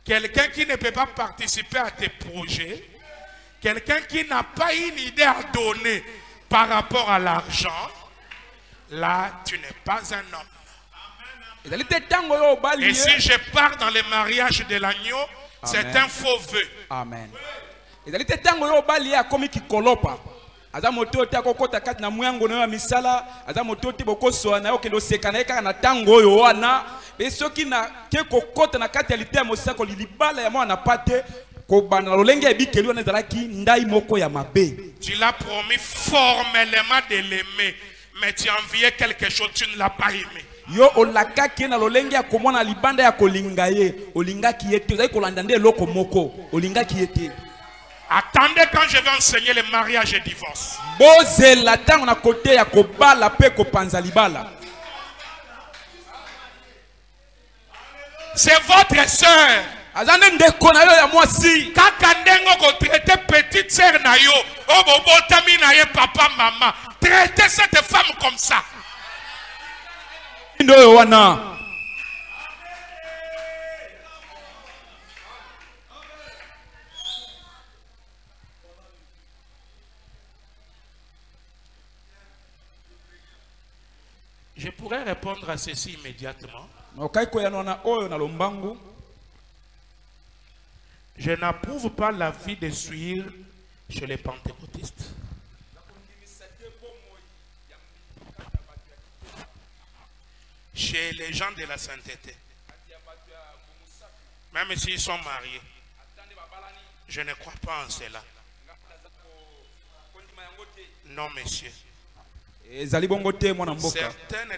quelqu'un qui ne peut pas participer à tes projets, quelqu'un qui n'a pas une idée à donner par rapport à l'argent, là tu n'es pas un homme. Et si je pars dans le mariage de l'agneau, c'est un faux vœu. Amen. Tu l'as promis formellement de l'aimer, mais tu as envié quelque chose, tu ne l'as pas aimé. Yo olaka kena lolenge ya komona libanda ya kolinga ye olinga kiyete ozai kolanda nde loko moko olinga kiyete. Attendez quand je vais enseigner le mariage et divorce. Boze la tango na kote ya kobala pe kopanza libala. C'est votre sœur. Azane ndeko na yo ya mwasi. Kaka ndengo ko traiter petite sœur na yo. O bobotami na ye papa maman. Traitez cette femme comme ça. Je pourrais répondre à ceci immédiatement. Je n'approuve pas la vie de suivre chez les pentecôtistes. Chez les gens de la sainteté. Même s'ils sont mariés. Je ne crois pas en cela. Non, monsieur. Certaines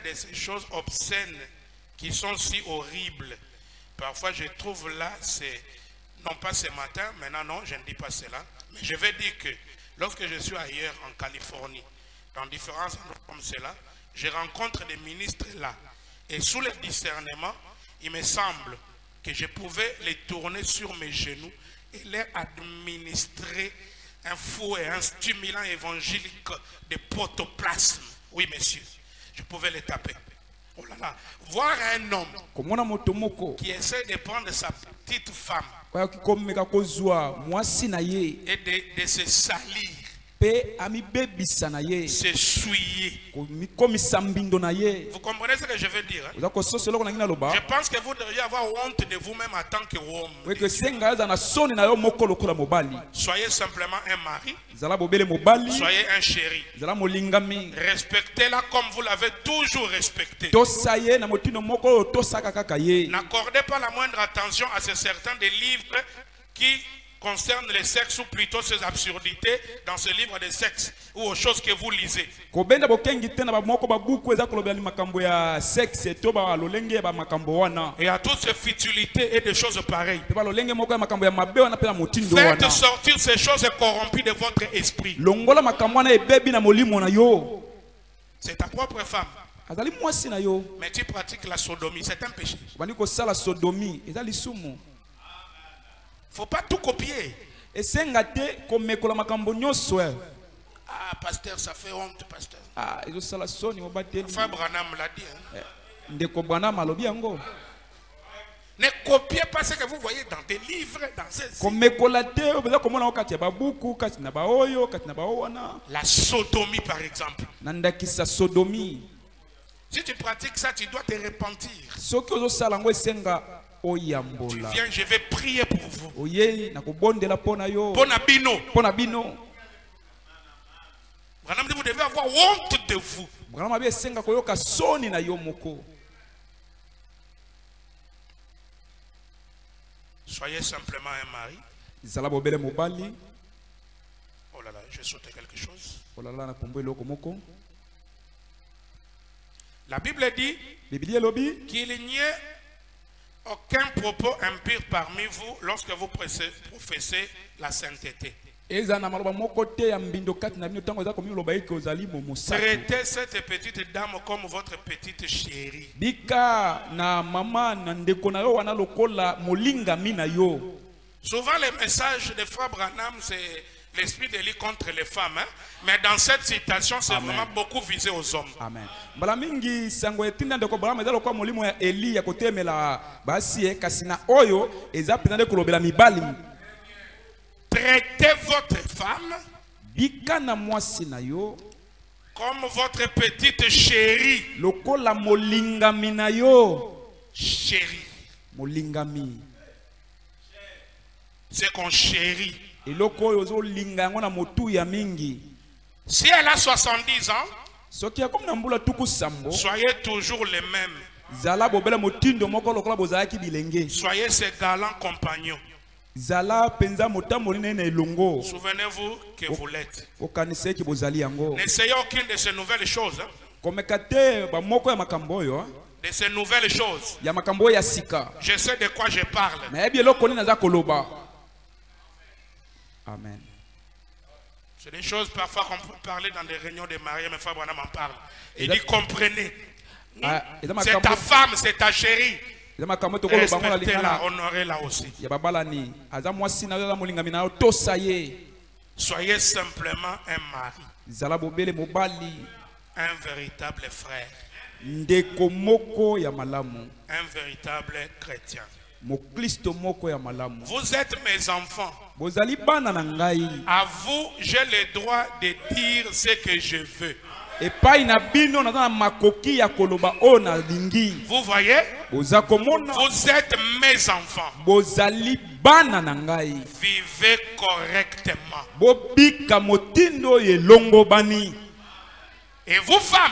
de ces choses obscènes qui sont si horribles, parfois je trouve là, c'est non pas ce matin, maintenant non, je ne dis pas cela, mais je vais dire que lorsque je suis ailleurs en Californie, dans différents endroits comme cela, je rencontre des ministres là, et sous le discernement, il me semble que je pouvais les tourner sur mes genoux et leur administrer un faux et un stimulant évangélique de protoplasme. Oui, monsieur. Je pouvais les taper. Oh là là. Voir un homme qui essaie de prendre sa petite femme et de se salir C'est souillé. Vous comprenez ce que je veux dire? Hein? Je pense que vous devriez avoir honte de vous-même en tant qu'homme. Soyez simplement un mari. Soyez un chéri. Respectez-la comme vous l'avez toujours respectée. N'accordez pas la moindre attention à certains des livres qui concerne les sexes, ou plutôt ces absurdités dans ce livre de sexe ou aux choses que vous lisez. Et à toutes ces futilités et des choses pareilles. Faites sortir ces choses corrompues de votre esprit. C'est ta propre femme. Mais tu pratiques la sodomie, c'est un péché. Il ne faut pas tout copier. Ah, pasteur, ça fait honte, pasteur. Frère Branham l'a dit. Hein? Ne copiez pas ce que vous voyez dans des livres, dans ces... La sodomie, par exemple. Si tu pratiques ça, tu dois te repentir. Tu viens, je vais prier pour vous. Bonabino. Vous devez avoir honte de vous. Soyez simplement un mari. Oh là là, j'ai sauté quelque chose. La Bible dit qu'il n'y ait aucun propos impur parmi vous lorsque vous professez la sainteté. Traitez cette petite dame comme votre petite chérie. Souvent les messages de Frère Branham, c'est l'esprit d'Élie contre les femmes, hein? Mais dans cette citation, c'est vraiment beaucoup visé aux hommes. Amen. Traitez votre femme comme votre petite chérie. Chérie. C'est qu'on chérit. Si elle a 70 ans, soyez toujours les mêmes. Soyez ses galants compagnons. Souvenez-vous que vous l'êtes. N'essayez aucune de ces nouvelles choses. De ces nouvelles choses. Je sais de quoi je parle. Amen. C'est des choses parfois qu'on peut parler dans des réunions de mariés, mais Frère Branham en parle. Il dit comprenez. C'est ta femme, c'est ta chérie. Respectez-la, honorez-la aussi. Soyez simplement un mari. Un véritable frère. Un véritable chrétien. Vous êtes mes enfants. À vous, j'ai le droit de dire ce que je veux. Vous voyez? Vous êtes mes enfants. Vivez correctement. Et vous, femmes,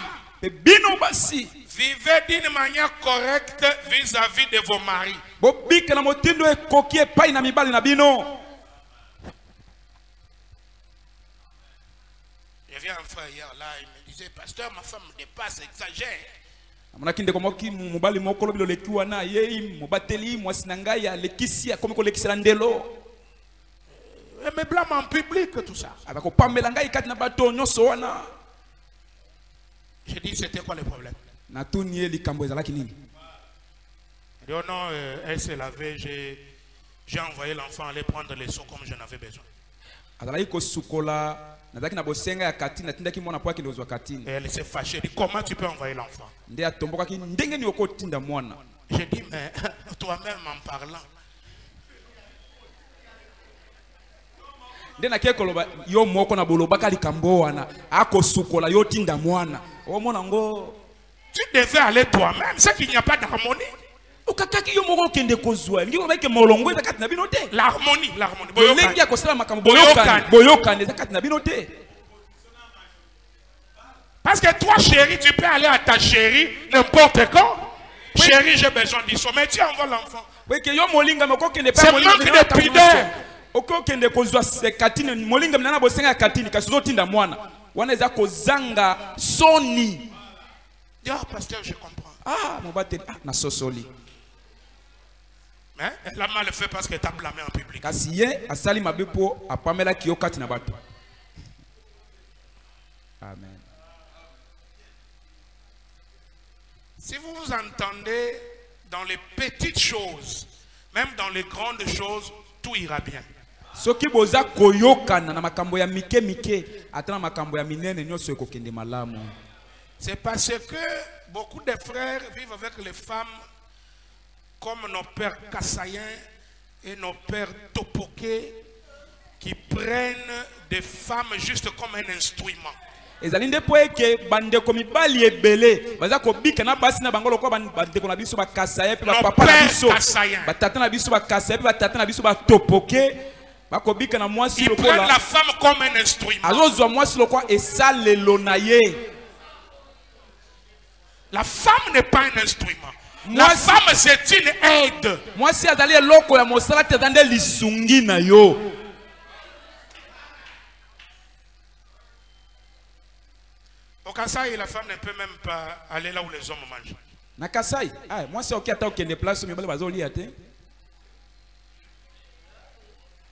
vivez d'une manière correcte vis-à-vis de vos maris. Il y avait un frère hier là, il me disait, pasteur, ma femme me dépasse, exagère. Elle me blâme en public, tout ça. J'ai dit, c'était quoi le problème? Il dit, oh non, elle s'est lavée, j'ai envoyé l'enfant aller prendre les seaux comme j'en avais besoin. Et elle s'est fâchée. Elle dit, comment tu peux envoyer l'enfant? J'ai dit, mais toi-même en parlant. ndena ke koloba yo moko na bolobaka likambo wana akosukola yo tinda mwana omona ngo tu devais aller toi-même, c'est qu'il n'y a pas d'harmonie. okakaki yo moko kende kozwa ngi koloba ke molongo eza kati na bino te L'harmonie. bolengi akosala makambo boyokani eza kati na bino te. Parce que toi, chérie, tu peux aller à ta chérie n'importe quand. Chérie, j'ai besoin du sommeil. Mais tu envoies l'enfant. C'est manque de pudeur. okokende kozwa katini molinga mnana bosenga katini kasi zotinda mwana wana eza kozanga soni. Ah, pasteur, je comprends. Ah, mobateli na sosoli. Mais elle a mal fait parce qu'elle t'a blâmé en public. Kasi ye asali mabe po apamela kiyo kati na bato. Amen. Si vous vous entendez dans les petites choses, même dans les grandes choses, tout ira bien. Soki boza koyokana na makambo ya mike mike atana makambo ya minene nyonso ekokende malamu. C'est parce que beaucoup de frères vivent avec les femmes comme nos pères Kassaïens et nos pères Topoké qui prennent des femmes juste comme un instrument. Ezali nde po eke bandeko mibali ebele baza kobika na basi na bango lokwa bandeko na biso bakasaya pe papa na biso batata na biso bakasaya pe batata na biso batopoke bakobika na mwasi lokola. Ils prennent la femme comme un instrument. Azozwa mwasi lokwa esalelo na ye. La femme n'est pas un instrument. La femme c'est une aide. Mwasi azali eloko ya mosala te zande lisungi na yo. Au Kasaï, la femme ne peut même pas aller là où les hommes mangent. Na Kasaï, moi c'est ok attends qu'il déplace mais bale bazoli ate.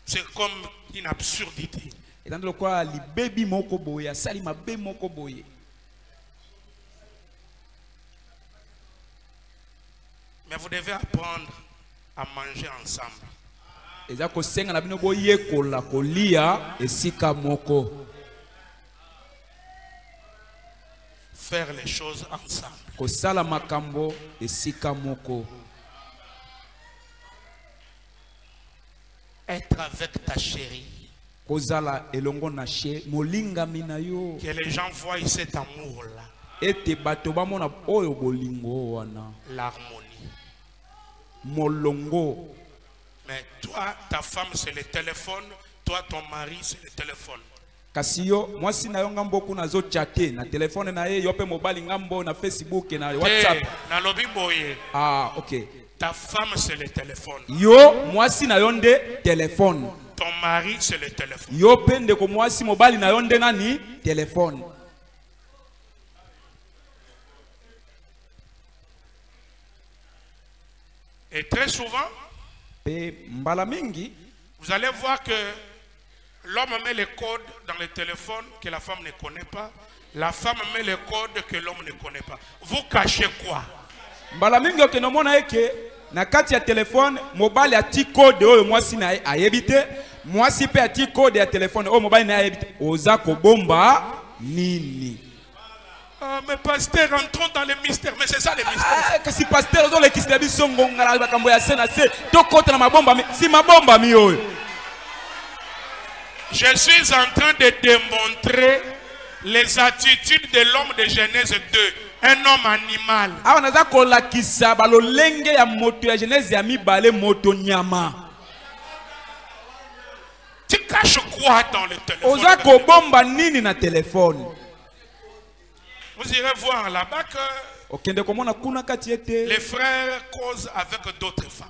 C'est comme une absurdité. Et dans le quoi li baby moko boya, sali ma be moko boye. Mais vous devez apprendre à manger ensemble. Eza ko senga na bino boye kola kolia esika moko. Faire les choses ensemble. Kosala makambo esika moko. Être avec ta chérie. Kozala elongo na she molinga minayo. Que les gens voient cet amour là. Ete bato bamona oyo bolingo wana. L'harmonie. Molongo. Mais toi, ta femme c'est le téléphone, toi ton mari c'est le téléphone. Kasi yo mwasi na yo ngambo kuna zo chatte na telefone na ye yo pe mobali ngambo na Facebook na WhatsApp. Na lobi boye. Ah, OK. Ta femme c'est le téléphone. Yo mwasi na yo nde téléphone. Ton mari c'est le téléphone. Yo pende ko mwasi mobali na yo nde nani téléphone. Et très souvent, mbala mingi, vous allez voir que l'homme met les codes dans le téléphone que la femme ne connaît pas. La femme met les codes que l'homme ne connaît pas. Vous cachez quoi? Mbala mingi ok no mona eke na kati ya téléphone mobali ati code oyo mwasi na ayebite mwasi pe ati code ya téléphone oyo mobali na ayebite oza ko bomba nini? Ah, mais pasteur, entrons dans les mystères. Mais c'est ça les mystères. Kasi pasteur ozo le kisela biso ngongala bakambo ya sena se to kota na mabomba si mabomba mi oyo. Je suis en train de démontrer les attitudes de l'homme de Genèse 2, un homme animal. Ah, on a ça la kisa balo lenge ya moto ya Genèse ya mibale moto nyama. Tu caches quoi dans le téléphone? Oza ko bomba nini na téléphone? Vous irez voir là-bas que les frères causent avec d'autres femmes.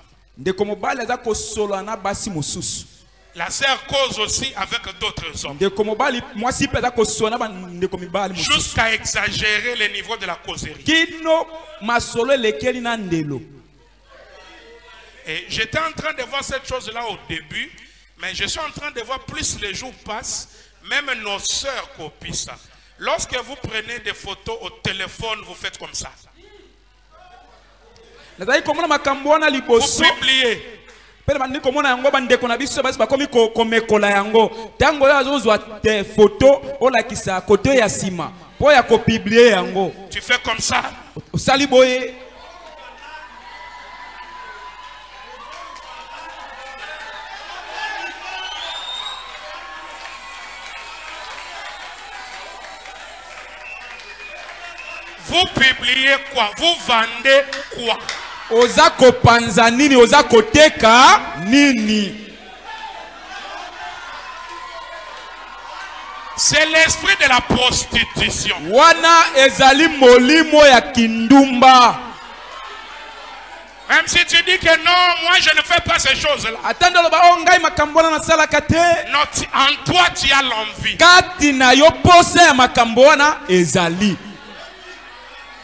La sœur cause aussi avec d'autres hommes. Jusqu'à exagérer le niveau de la causerie. Et j'étais en train de voir cette chose-là au début, mais je suis en train de voir plus les jours passent, même nos sœurs copient ça. Lorsque vous prenez des photos au téléphone, vous faites comme ça. Vous publiez. Tu fais comme ça. Vous publiez quoi? Vous vendez quoi? Ozako panza nini, ozako teka nini. C'est l'esprit de la prostitution. Wana ezali molimo ya kindumba. Même si tu dis que non, moi je ne fais pas ces choses-là. Atando loba ongai makambona na sala kate. Non, en toi tu as l'envie. Kati na yo pose ya makambona ezali.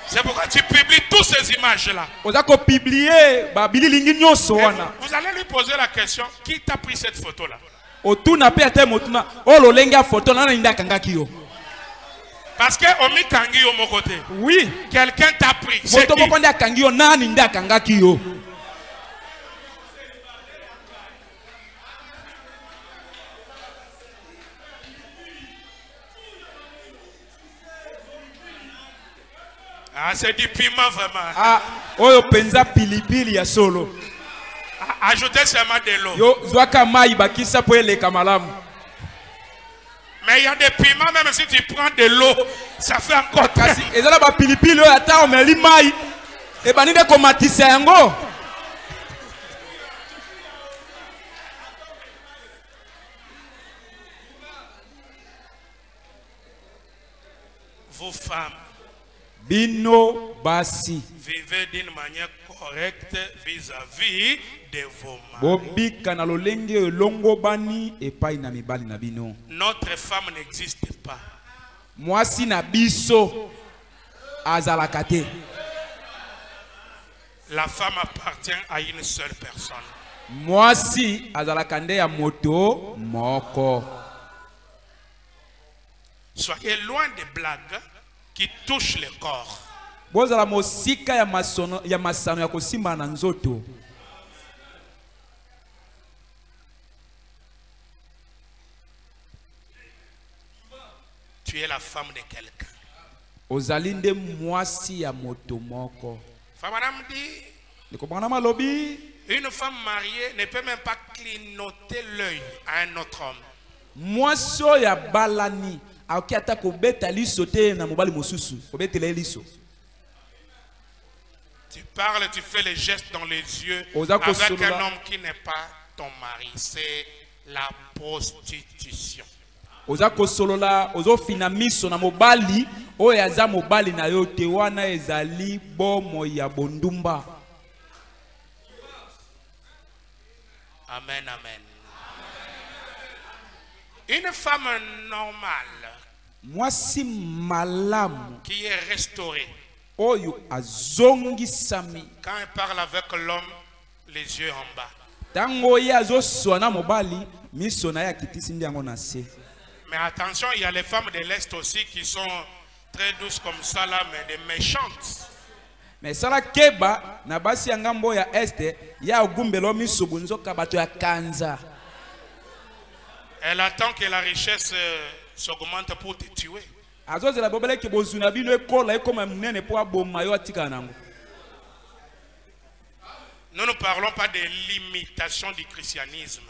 C'est pourquoi tu publies toutes ces images-là. Ozako publier babili lingi nyoso wana. Vous allez lui poser la question, qui t'a pris cette photo-là? Otuna pe ate motuna olo lenga photo nana inda kangaki yo. Parce que omi kangi yo mon côté. Oui. Quelqu'un t'a pris. C'est Moto moko nda kangi yo nani inda kangaki yo. Ah, c'est du piment vraiment. Ah, oyo penza pilipili ya solo. Ajoutez seulement de l'eau. Yo zwaka mai bakisa po eleka malamu. Mais il y a des piments, même si tu prends de l'eau, ça fait encore très. Kasi ezala ba pilipili oyo ata omeli mai e baninde komatisa yango. Vous femmes, Bino basi vivez d'une manière correcte vis-à-vis de vos maris. bobika na lolenge elongo bani epai na mibali na bino. Notre femme n'existe pas. Mwasi na biso azalaka te. La femme appartient à une seule personne. Mwasi azalaka nde ya moto moko. Soyez loin des blagues qui touchent le corps. Bozala mosika ya masano ya kosimba na nzoto. Tu es la femme de quelqu'un. Ozali nde mwasi ya moto moko. Madame dit, Nikomana malobi, une femme mariée ne peut même pas clignoter l'œil à un autre homme. mwaso ya balani aoki ata kobeta liso te na mobali mosusu, kobetela liso. Tu parles, tu fais les gestes dans les yeux Ozako avec solola. un homme qui n'est pas ton mari. C'est la prostitution. Ozako solola, ozo fina miso na mobali, oyo aza mobali na yo te wana ezali bomo ya bondumba. Amen, amen. Une femme normale Mwasi malamu qui est restaurée, oyo azongisami. quand elle parle avec l'homme, les yeux en bas. Tango ye azoswa na mobali, miso na ya kitisi ndi yango na se. Mais attention, il y a les femmes de l'Est aussi qui sont très douces comme ça là, mais des méchantes. Mais sala keba na basi ya ngambo ya este ya ogumbelo miso bunzoka bato ya kanza. Elle attend que la richesse s'augmente pour te tuer. Azozela bobele ke bozuna bino ekola ekoma munene po aboma yo atika nango. Nous ne parlons pas de l'imitation du christianisme,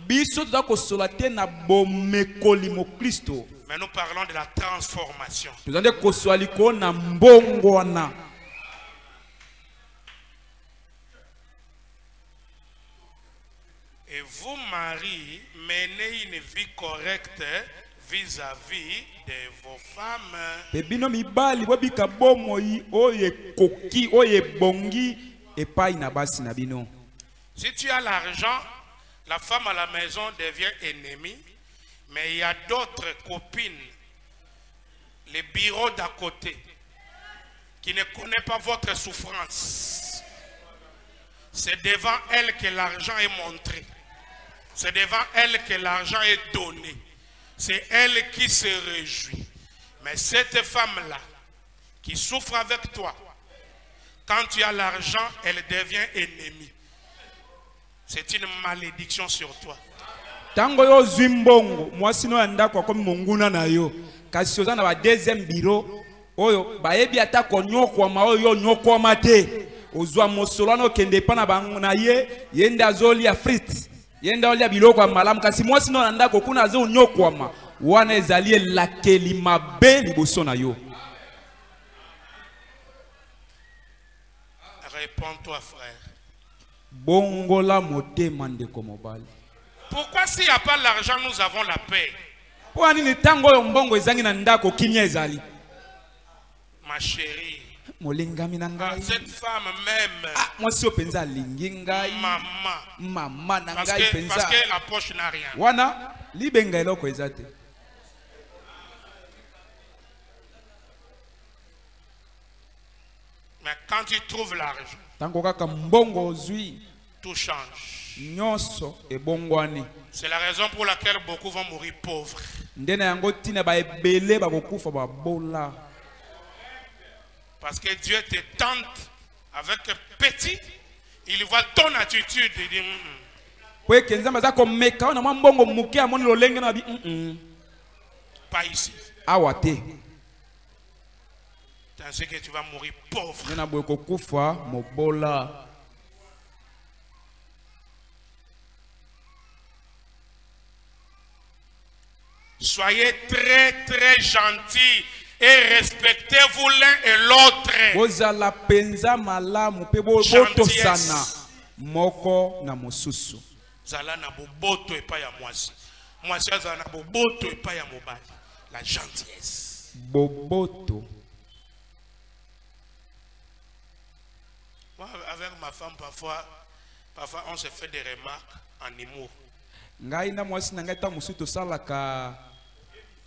Biso tuza kosola te na bomekoli mo Kristo. mais nous parlons de la transformation. Tuzande kosola liko na mbongwana. Et vous, Marie, menez une vie correcte vis-à-vis de vos femmes. Bebino mibali bobika bomoi oye koki oye bongi epai na basi na bino. Si tu as l'argent, la femme à la maison devient ennemie, mais il y a d'autres copines, les bureaux d'à côté, qui ne connaissent pas votre souffrance. C'est devant elles que l'argent est montré. C'est devant elles que l'argent est donné. C'est elle qui se réjouit. Mais cette femme-là, qui souffre avec toi, quand tu as l'argent, elle devient ennemie. C'est une malédiction sur toi. Tango yo zwimbongo, mwasi no anda kwa komi monguna na yo. Kasi oza na ba deuxième bureau, oyo bayebi ata ko nyokwa ma oyo nyokwa mate. Ozwa mosolo no kende pa na bango na ye, yenda azoli ya frites. Yenda oli ya biloko ya malamu kasi mwasi no anda ko kuna azo nyokwa ma. Wana ezali lakeli mabe liboso na yo. Réponds-toi, frère. Bongola motema ndeko mobali. Pourquoi s'il n'y a pas l'argent, nous avons la paix? Po nini tango oyo mbongo ezangi na ndako kimia ezali? Ma chérie. Molingami na ngai. Cette femme même. Mwasi openza alingi ngai. Mama na ngai penza. Parce que la poche n'a rien. Wana libenga eloko ezate. Mais quand tu trouves l'argent, tango kaka mbongo ozwi, tout change. Nyonso ebongwani. C'est la raison pour laquelle beaucoup vont mourir pauvres. Ndena yango tina ba ebele ba kokufa ba bola. Parce que Dieu te tente avec petit, il voit ton attitude, il dit pas ici. Tandis que tu vas mourir pauvre. Soyez très très gentils et respectez-vous l'un et l'autre. Moko na mosusu. Zala na boboto et pas ya mwasi. Mwasi zala na boboto et pas ya mobali. La gentillesse. Boboto. Moi, avec ma femme, parfois on se fait des remarques en humour. Ngai na mwasi na ngai ta musuto salaka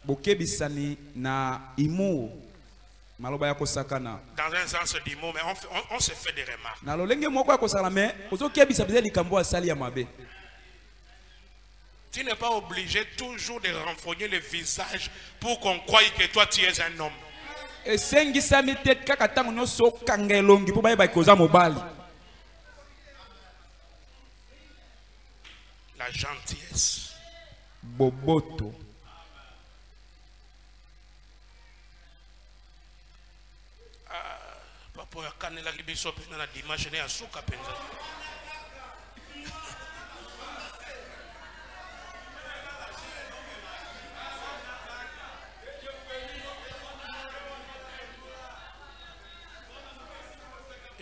bokebisani na humour. Maloba yako sakana. Dans un sens d'humour, mais on se fait des remarques. Na lolenge moko yako sala mais ozokebisa biza likambo asali ya mabe. Tu n'es pas obligé toujours de renfogner le visage pour qu'on croie que toi tu es un homme. Esengisa mitet kaka tango nyonso kanga elongi po bayeba koza mobali. La gentillesse. Boboto. Papa kanela libiso pena na dimanche ne asuka penza.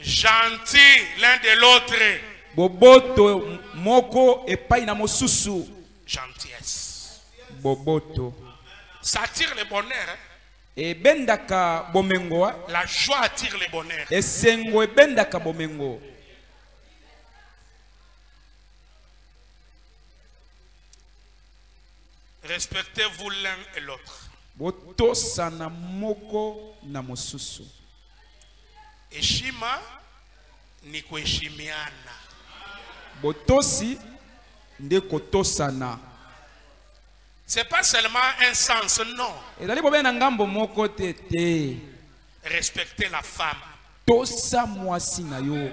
Gentil l'un de l'autre. Boboto moko epai na mosusu. Gentillesse. Boboto. Ça attire le bonheur. Hein? E bendaka bomengo. La joie attire le bonheur. Esengo e bendaka bomengo. Respectez-vous l'un et l'autre. Botosana moko na mosusu. Heshima ni kuheshimiana. Botosi nde kotosana. C'est pas seulement un sens, non. Ezali bobe na ngambo moko tete. Respecter la femme. Tosa mwasi na yo.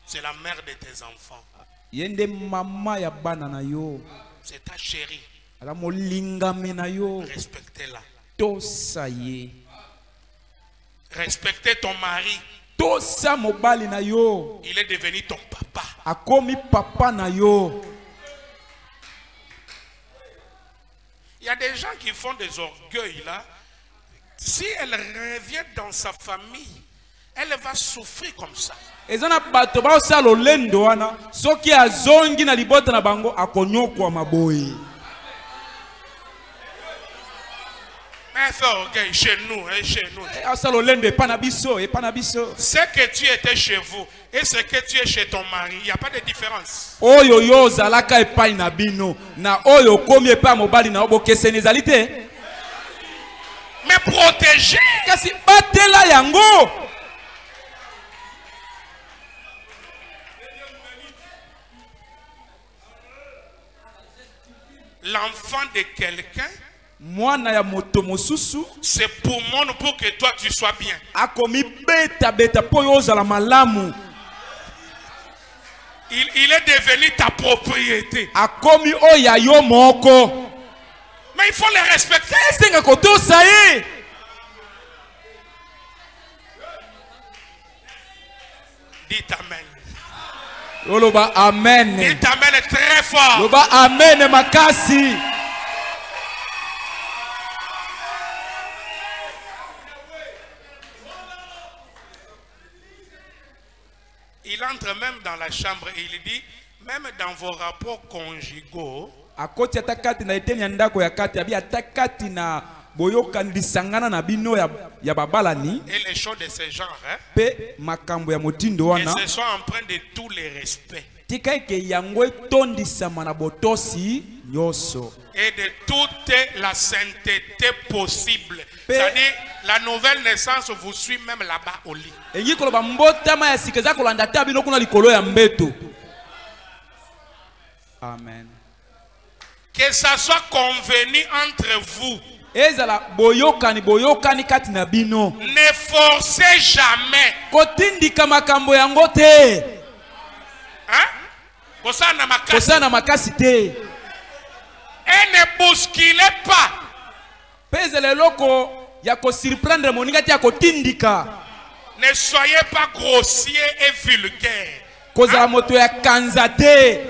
C'est la mère de tes enfants. Yende mama ya bana na yo. C'est ta chérie. Ala molingame na yo. Respectez-la. Tosa ye. Respectez ton mari. Tosa mobali na yo. Il est devenu ton papa. Akomi papa na yo. Il y a des gens qui font des orgueils là. Si elle revient dans sa famille, elle va souffrir comme ça. Ezana bato ba osala lendo wana soki azongi na libota na bango akonyokwa maboyi. Mais fait orgueil chez nous, chez nous. Osala lendo e pana biso, e pana biso. Ce que tu étais chez vous et ce que tu es chez ton mari, il n'y a pas de différence. Oyo yo zalaka epai na bino na oyo komi epai mobali na obokese nezalité. Mais protéger. Kasi batela yango. L'enfant de quelqu'un, mwana ya moto mosusu, c'est pour moi pour que toi tu sois bien. Akomi beta beta po yo zala malamu. Il est devenu ta propriété. Akomi oya yo moko. Mais il faut les respecter. Senga koto saye. Dites amen. Oloba amen. Dites amen très fort. Oloba amen makasi. la chambre et il dit, même dans vos rapports conjugaux, akoti atakati na eteni ya ndako ya kati abi atakati na boyoka lisangana na bino ya babalani et les choses de ce genre, hein, pe makambo ya motindo wana et ce sont empreints de tous les respects tika eke yango etondisama na botosi nyonso et de toute la sainteté possible. C'est-à-dire, la nouvelle naissance vous suit même là-bas au lit. engi koloba mbotama ya sika eza kolanda te bino kuna likolo ya mbeto. Amen. Que ça soit convenu entre vous. Ezala boyokani kati na bino. Ne forcez jamais. Kotindika makambo yango te. Hein? Kosana makasi te. Et ne bousculez pas. Pezele loko ya ko surprendre moninga ti ya kotindika. Ne soyez pas grossier et vulgaire. Kozala moto ya kanzate.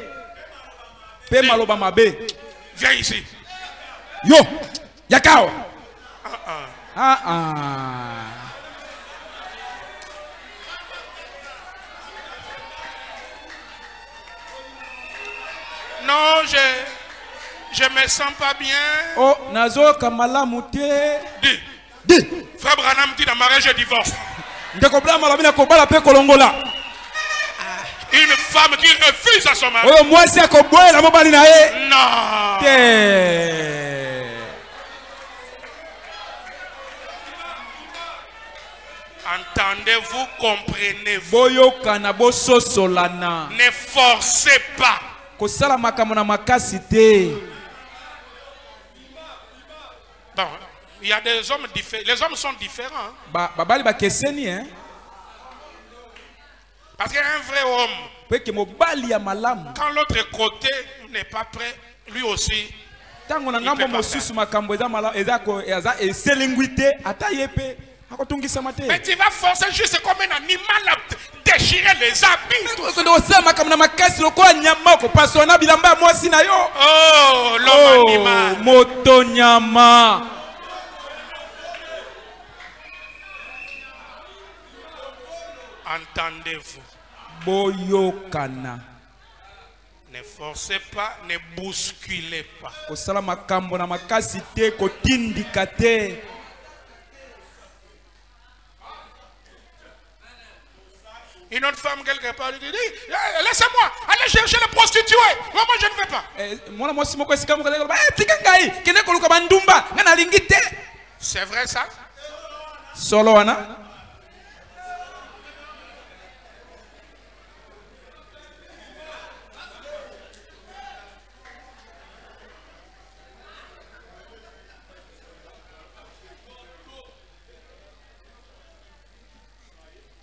Pe maloba mabe. Viens ici. Yo, yakao. Non, je me sens pas bien. Oh, nazo kamala mute. Dis. Frère Branham dit dans mariage je divorce. Ndeko bla mala bina ko bala pe kolongola. Une femme qui refuse à son mari. Oh, moi c'est ko boy la mobali na e. Non. Entendez-vous, comprenez-vous. Boyokana bososolana. Ne forcez pas. Kosala makambo na makasi te. Bon, il y a des hommes différents. Les hommes sont différents. Babali ba keseni hein. Parce qu'un vrai homme, quand l'autre côté n'est pas prêt, lui aussi, tango na ngambo mosusu makambo eza mala eza eselingwite atayepe akotungisama mate. Mais tu vas forcer juste comme un animal à déchirer les habits. Ko osema makambo na makasi lokola nyama ko pasona bilamba mwasi na yo. Oh, l'homme animal. Moto nyama. Entendez-vous. Boyokana. Ne forcez pas, ne bousculez pas. Kosala makambo na makasi te kotindika te. Une autre femme quelque part lui dit, laissez-moi, allez chercher les prostituées. Moi je ne vais pas. Mwana mwasi moko esika moko kaloba tika ngai kene koluka bandumba ngana lingi te. C'est vrai ça? Solo wana.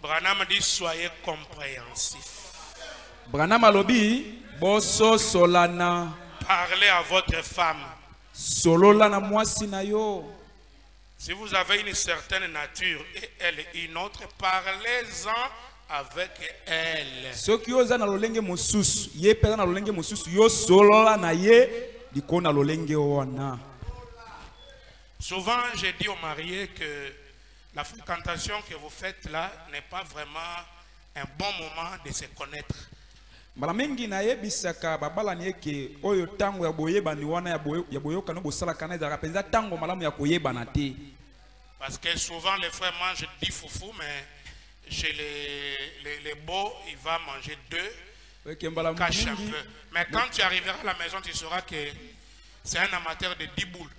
Branham dit soyez compréhensif. Branham alobi boso solana. Parlez à votre femme. Solola na mwasi na yo. Si vous avez une certaine nature et elle une autre, parlez-en avec elle. Soki oza na lolenge mosusu, ye peza na lolenge mosusu, yo solola na ye dikona lolenge wana. Souvent, j'ai dit aux mariés que la fréquentation que vous faites là n'est pas vraiment un bon moment de se connaître. Mbala mengi na yebisaka babala ni eke oyo tango ya boyebani wana ya boyoka no bosala kana ezaka penza tango malamu ya koyebana te. Parce que souvent les frères mangent 10 foufou, mais chez les beaux, il va manger 2. Cache un peu. Mais quand tu arriveras à la maison, tu sauras que c'est un amateur de 10 boules.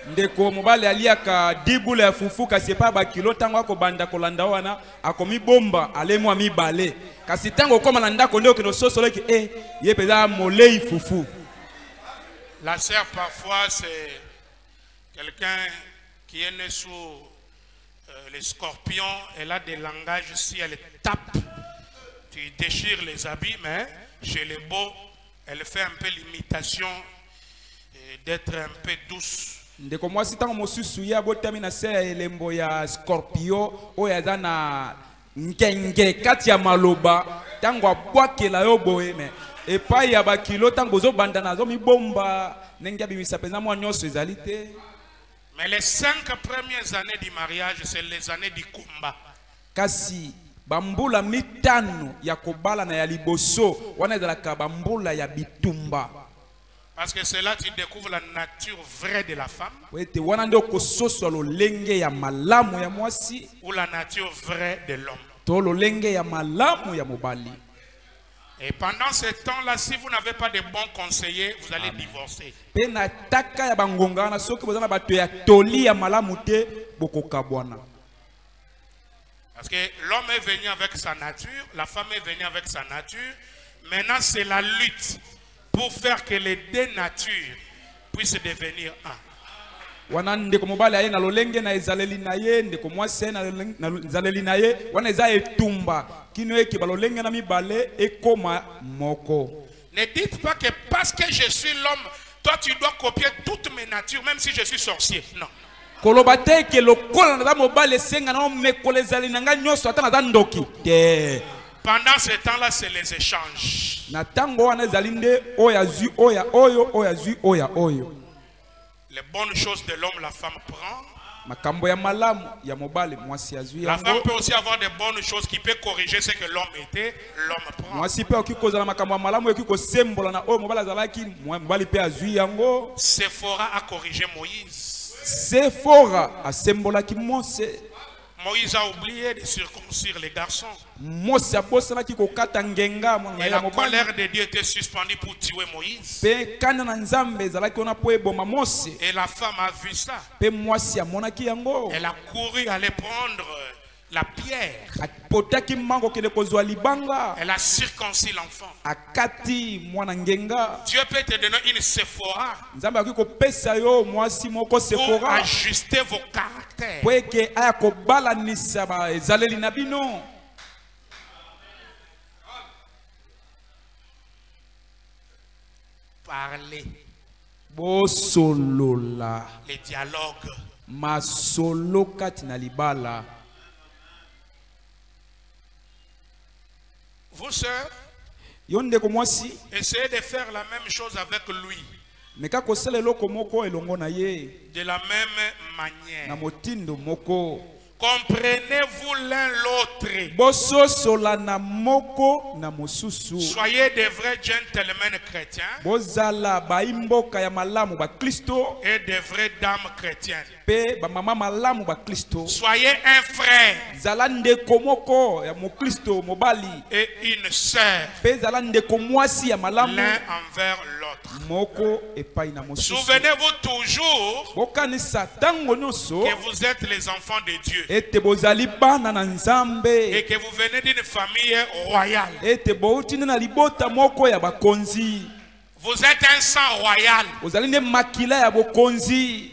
Ndeko mobali aliaka 10 boules ya fufu kasi pa ba kilo tango akobanda kolanda wana akomi bomba alemo ami balé kasi tango koma na ndako ndio kino sosolo ke ye peza molei fufu. La sœur parfois c'est quelqu'un qui est né sous les scorpions. Elle a des langages, si elle tape tu déchires les habits, mais chez les beaux elle fait un peu l'imitation d'être un peu douce. Ndeko mwasi tango mosusu ya botami na se elembo ya scorpio oyo aza na nkenge kati ya maloba tango abwakela yo boye me epai ya bakilo tango ozobanda nazo mibomba ndenge abimisa penza mwa nyonso ezali te. Mais les 5 premières années du mariage, c'est les années du combat. Kasi bambula mitano ya kobala na ya liboso wana ezalaka bambula ya bitumba. Parce que c'est là que tu découvres la nature vraie de la femme. Wete wana ndio kososwa lolenge ya malamu ya mwasi Ou la nature vraie de l'homme. to lolenge ya malamu ya mobali. Et pendant ce temps-là, si vous n'avez pas de bons conseillers, vous allez divorcer. Pe na taka ya bangonga na soki bozana bato ya toli ya malamu te bokokabwana. Parce que l'homme est venu avec sa nature, la femme est venue avec sa nature. Maintenant, c'est la lutte pour faire que les deux natures puissent devenir un. Wana ndeko mobali aye na lolenge na ezaleli na ye ndeko mwasi na ezaleli na ye wana eza etumba kino eke balolenge na mibale ekoma moko. Ne dites pas que parce que je suis l'homme, toi tu dois copier toutes mes natures, même si je suis sorcier. Non. Koloba te ke lokola na mobali senga na mekolo ezali na nga nyonso ata na ndoki te. Pendant ce temps-là, c'est les échanges. Na tango wana ezali nde oya zui oya oyo oya zui oya oyo. Les bonnes choses de l'homme, la femme prend. Makambo ya malamu ya mobali mwasi azui La yango. femme peut aussi avoir des bonnes choses qui peut corriger ce que l'homme était. L'homme prend. Mwasi pe okikoza na makambo ya malamu ekiko sembola na oyo mobali azalaki mobali pe azui yango. Séphora a corrigé Moïse. Sephora asembolaki Mose. Moïse a oublié de circoncire les garçons. Mose abosanaki kokata ngenga mwana Et ya la mobali. colère de Dieu était suspendue pour tuer Moïse. Pe kana na nzambe ezalaki ona po eboma Mose. Et la femme a vu ça. Pe mwasi amonaki yango. Elle a couru aller prendre la pierre. Apotaki mango kele kozwa libanga. Elle a circoncis l'enfant. Akati mwana ngenga. Dieu peut te donner une Séphora Nzambe akoki kopesa yo mwasi moko pour Sephora. ajuster vos caractères. Po eke aya kobalanisa ba ezaleli na bino. Parler, Bosolola. les dialogues. Masolo kati na libala. Vous, sœurs, Yo ndeko mwasi essayez de faire la même chose avec lui. meka kosala eloko moko elongo na ye De la même na manière. motindo moko. Comprenez-vous l'un l'autre. Bososola na moko na mosusu. Soyez des vrais gentlemen chrétiens Bozala baimboka ya malamu ba Kristo et des vraies dames chrétiennes. pe ba mama malamu ba Kristo. Soyez un frère Zala ndeko moko ya mo Kristo mobali et une sœur, pe zala ndeko mwasi ya malamu l'un envers l'autre. moko epai na mosusu. Souvenez-vous toujours Bokanisa tango nyonso que vous êtes les enfants de Dieu ete bozali bana na Nzambe et que vous venez d'une famille royale. ete bouti na libota moko ya bakonzi. Vous êtes un sang royal. Bozali ne makila ya bokonzi.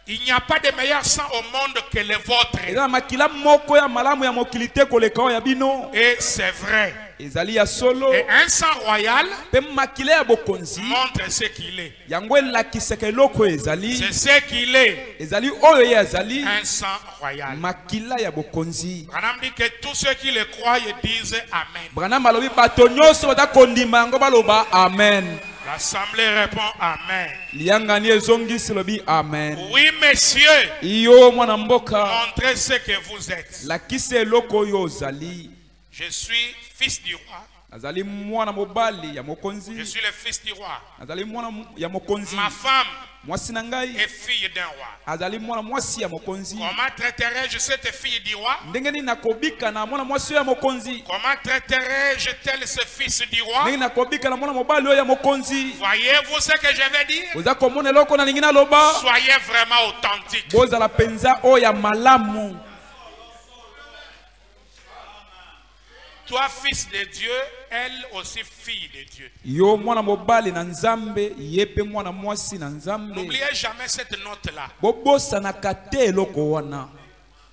Il n'y a pas de meilleur sang au monde que le vôtre. Eza makila moko ya malamu ya mokili te koleka oyo ya bino. Et c'est vrai. Ezali ya solo Et un sang royal pe makila ya bokonzi montre ce qu'il est. yango elakisaka eloko ezali C'est ce qu'il est. ezali oyo ye azali Un sang royal. makila ya bokonzi. Branham dit que tous ceux qui le croient disent Amen. Branham alobi bato nyonso baza kondima yango baloba amen. L'assemblée répond Amen. Liangani ezongisi lobi amen. Oui, messieurs, Iyo mwana mboka montrez ce que vous êtes. lakisa eloko oyo ozali. Je suis fils du roi. Nazali mwana mobali ya Je mokonzi. suis le fils du roi. Nazali mwana ya mokonzi. Ma femme Mwasi na ngai est fille d'un roi. azali mwana mwasi ya mokonzi. Comment traiterai-je cette fille du roi? Ndenge nini nakobika na mwana mwasi oyo ya mokonzi? Comment traiterai-je tel ce fils du roi? Ndenge nakobika na mwana mobali oyo ya mokonzi? Voyez-vous ce que je vais dire? Oza komona eloko na lingi naloba? Soyez vraiment authentique. Bozala penza oyo ya malamu. Toi, fils de Dieu, elle aussi fille de Dieu. Yo mwana mobali na Nzambe, yepe mwana mwasi na Nzambe. N'oubliez jamais cette note-là. Bobosa na kate eloko wana.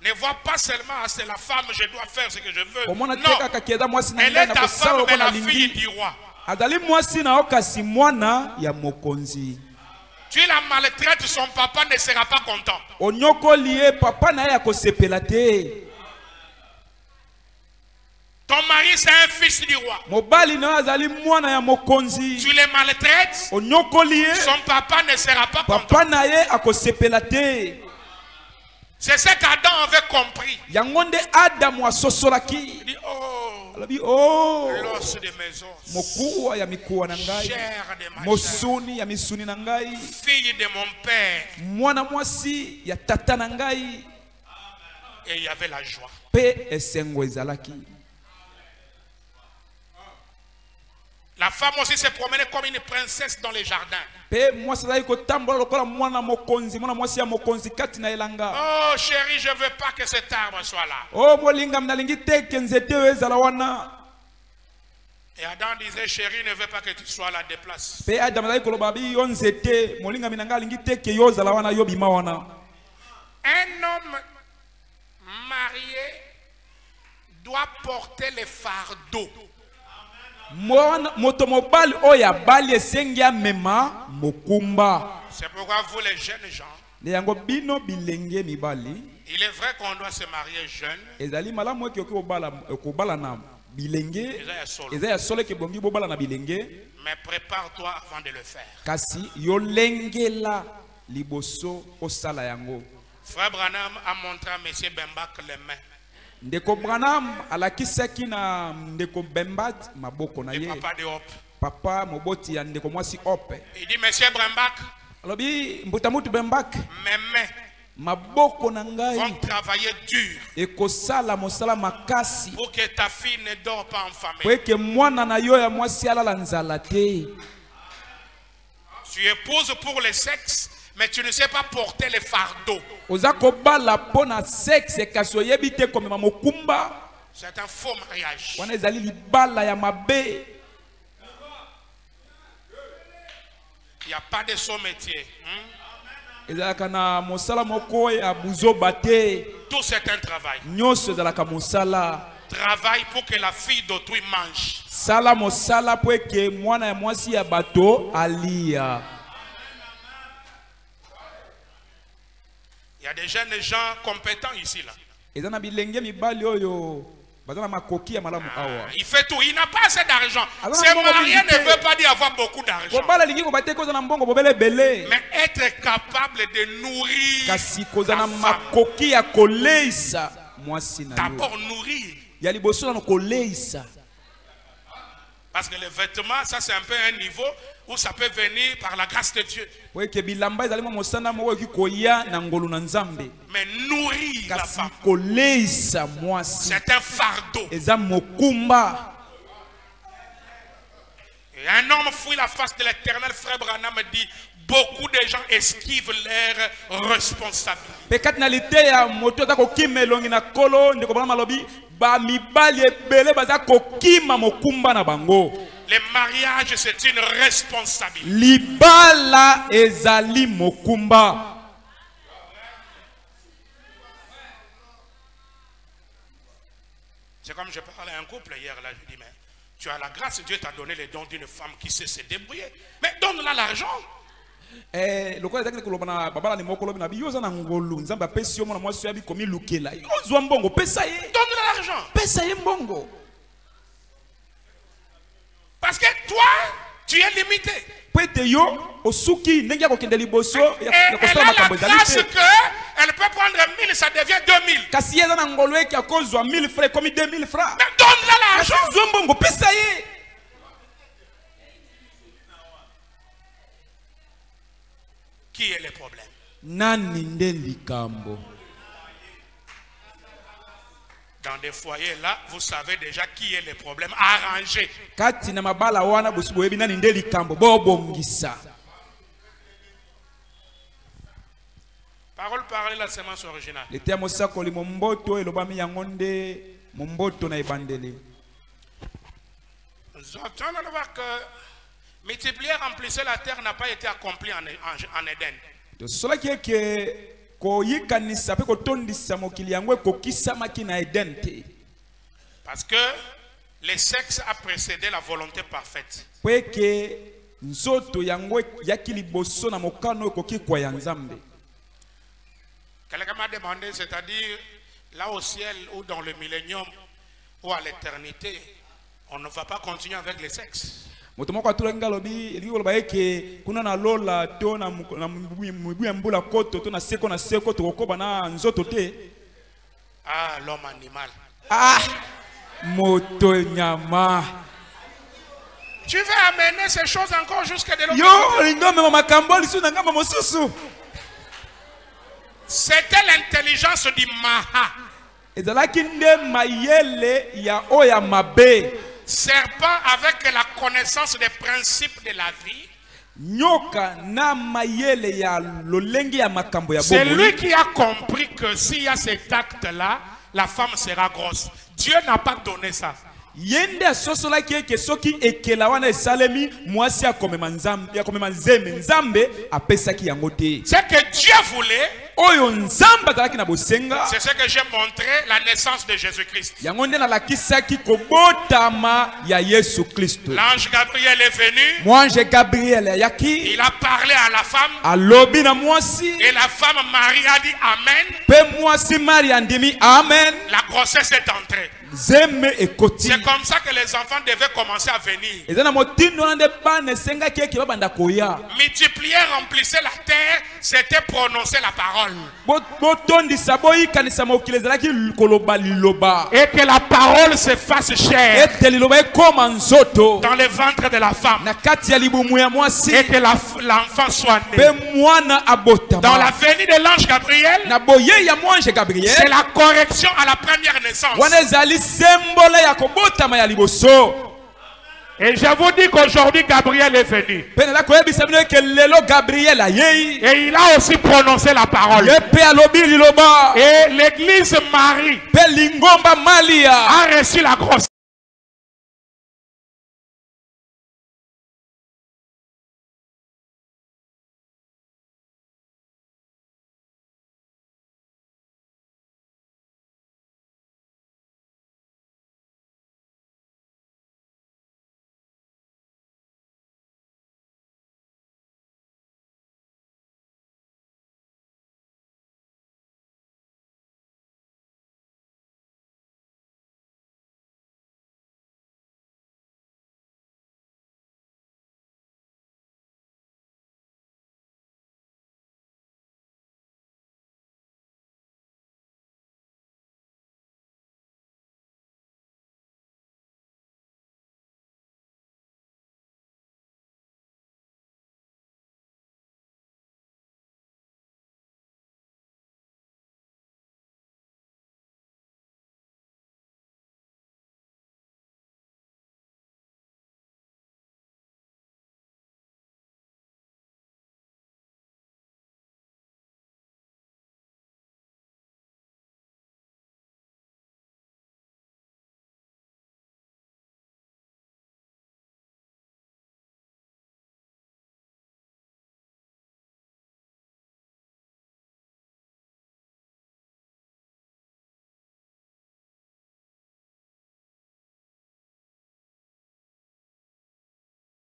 Ne vois pas seulement c'est la femme, je dois faire ce que je veux. Komona Non, teka kakieza mwasi na elle ngai est na ta kosala femme, mais mona la fille lingi. du roi. Azali mwasi na okasi mwana ya mokonzi. Tu la maltraites, son papa ne sera pas content. Onyokoli ye papa na ye akosepela te. Ton mari, c'est un fils du roi. Mobali na azali mwana ya mokonzi. Tu les maltraites, Onyokoli ye son papa ne sera pas content. papa na ye akosepela te. C'est ce qu'Adam avait compris. Yangonde Adam wa Il sosolaki. dit, oh, Alabi oh. l'os de mes os, Mokuwa ya mikuwa na ngai. chair de ma chair, Mosuni ya misuni na ngai. fille de mon père. Mwana mwasi ya tata na ngai. Et il y avait la joie. Pe esengo ezalaki. La femme aussi se promenait comme une princesse dans les jardins. Pe mwasi azali kotambola lokola mwana mokonzi, mwana mwasi ya mokonzi kati na elanga. Oh chérie, je ne veux pas que cet arbre soit là. Oh molinga mnalingi teke nzete oyo ezala wana. Et Adam disait, chérie, ne veut pas que tu sois là, déplace. Pe Adam azali koloba bi yo nzete, molinga minanga alingi teke yo ezala wana yo bima wana. Un homme marié doit porter les fardeaux. Moto mobali oya bali esengi amema mokumba. C'est pourquoi vous les jeunes gens, Le yango bino bilenge mibali. il est vrai qu'on doit se marier jeune. Ezali malamu eki okobala na bilenge. Ezali Eza ya solo ke bongi bobala na bilenge. Mais prépare-toi avant de le faire. Kasi yolengela liboso osala yango. Frère Branham a montré à M. Bembak les mains. Ndeko Branham alakisaki na ndeko Bembat maboko na Le ye. papa de Hop. Papa moboti ya ndeko mwasi Ope. Il dit, Monsieur Bembak, Alobi mbutamutu Bembak mes mains maboko na ngai vont travailler dur ekosala mosala makasi pour que ta fille ne dort pas en po famille. eke mwana na yo ya mwasi alala nzala te. Tu épouses pour le sexe, mais tu ne sais pas porter les fardeaux. Oza kobala pona sexe kasi oyebi te komema mokumba. C'est un faux mariage. Wana ezali libala ya mabe. Il n'y a pas de saut métier. Ezalaka na mosala moko ya buzoba te. Tout c'est un travail. Nyonso ezalaka mosala. Travail pour que la fille d'autrui mange. Sala mosala po eke mwana ya mwasi ya bato alia. Il y a des jeunes gens compétents ici là. Ezana bilenge mibali oyo bazana makoki ya malamu awa. Il fait tout, il n'a pas assez d'argent. Alors, Se on va marier visiter. ne veut pas dire avoir beaucoup d'argent. Kobala lingi kobate koza na mbongo bobele bele. Mais être capable de nourrir Kasi koza na ta femme. makoki ya koleisa mwasi na yo. D'abord nourrir. Ya liboso na koleisa. Parce que les vêtements, ça c'est un peu un niveau où ça peut venir par la grâce de Dieu. Po eke bilamba ezali mosana moko eki koya na ngolu na Nzambe. Mais nourrir la Kasi femme, koleisa mwasi c'est un fardeau. eza mokumba. Et un homme fuit la face de l'Éternel, frère Branham dit, beaucoup de gens esquivent leurs responsabilités. Pe kati na lite ya moto ta kokima elongi na kolo ndeko bana malobi ba mibali ebele baza kokima mokumba na bango. Le mariage, c'est une responsabilité. Libala ezali mokumba. C'est comme je parlais à un couple hier, là, je dis, mais tu as la grâce, Dieu t'a donné les dons d'une femme qui sait se débrouiller. Mais donne-la l'argent. Lokola ezaki koloba na babala ni moko lobi na biyo za na ngolu Nzambe apesi yo mwana mwasi ya bikomi lukela. Yo zwa mbongo pesa ye. Donne-la l'argent. Pesa ye mbongo. Parce que toi, tu es limité. Pwete yo osuki ndenge ya kokende liboso Et ya elle kosala a la makambo ezali grâce te. qu'elle peut prendre 1000, ça devient 2000. Kasi ye za na ngolu eki akozwa 1000 francs komi 2000 francs. Mais donne-la l'argent. Kasi zwa mbongo pesa ye. Qui est le problème? Nani nde likambo? Dans des foyers là, vous savez déjà qui est le problème. Arrangé. Kati na mabala wana busu boyebi nani nde likambo bobongisa. Parole parlée, la sémence originale. Lete ya mosakoli momboto elobami yango nde momboto na ebandeli. Nous entendons de voir que multiplier, remplissez la terre n'a pas été accompli en Éden. Tosolaki eke koyikanisa pe kotondisa mokili yango ekokisamaki na Eden te. Parce que le sexe a précédé la volonté parfaite. Po eke nzoto yango yaki liboso na mokano ekoki kwa ya Nzambe. Quelqu'un m'a demandé, c'est-à-dire là au ciel ou dans le millénium ou à l'éternité, on ne va pas continuer avec le sexe. moto moko atulenga lobi elingi koloba eke kuna na lola to na mbu ya mbula koto to na seko tokokoba na nzoto te. Ah, l'homme animal. Ah, moto nyama. Tu veux amener ces choses encore jusqu'à de l'autre côté. C'était l'intelligence du Maha. Serpent avec la connaissance des principes de la vie. C'est lui qui a compris que s'il y a cet acte-là, la femme sera grosse. Dieu n'a pas donné ça. C'est que Dieu voulait. C'est ce que j'ai montré, la naissance de Jésus-Christ. L'ange Gabriel est venu. Il a parlé à la femme. Et la femme Marie a dit Amen. La grossesse est entrée. C'est comme ça que les enfants devaient commencer à venir. Multiplier, remplissez la terre, c'était prononcer la parole. Et que la parole se fasse chair dans le ventre de la femme. Et que l'enfant soit né. Dans la venue de l'ange Gabriel, c'est la correction à la première naissance. Et je vous dis qu'aujourd'hui Gabriel est venu. Et il a aussi prononcé la parole. Et l'église Marie a reçu la grossesse.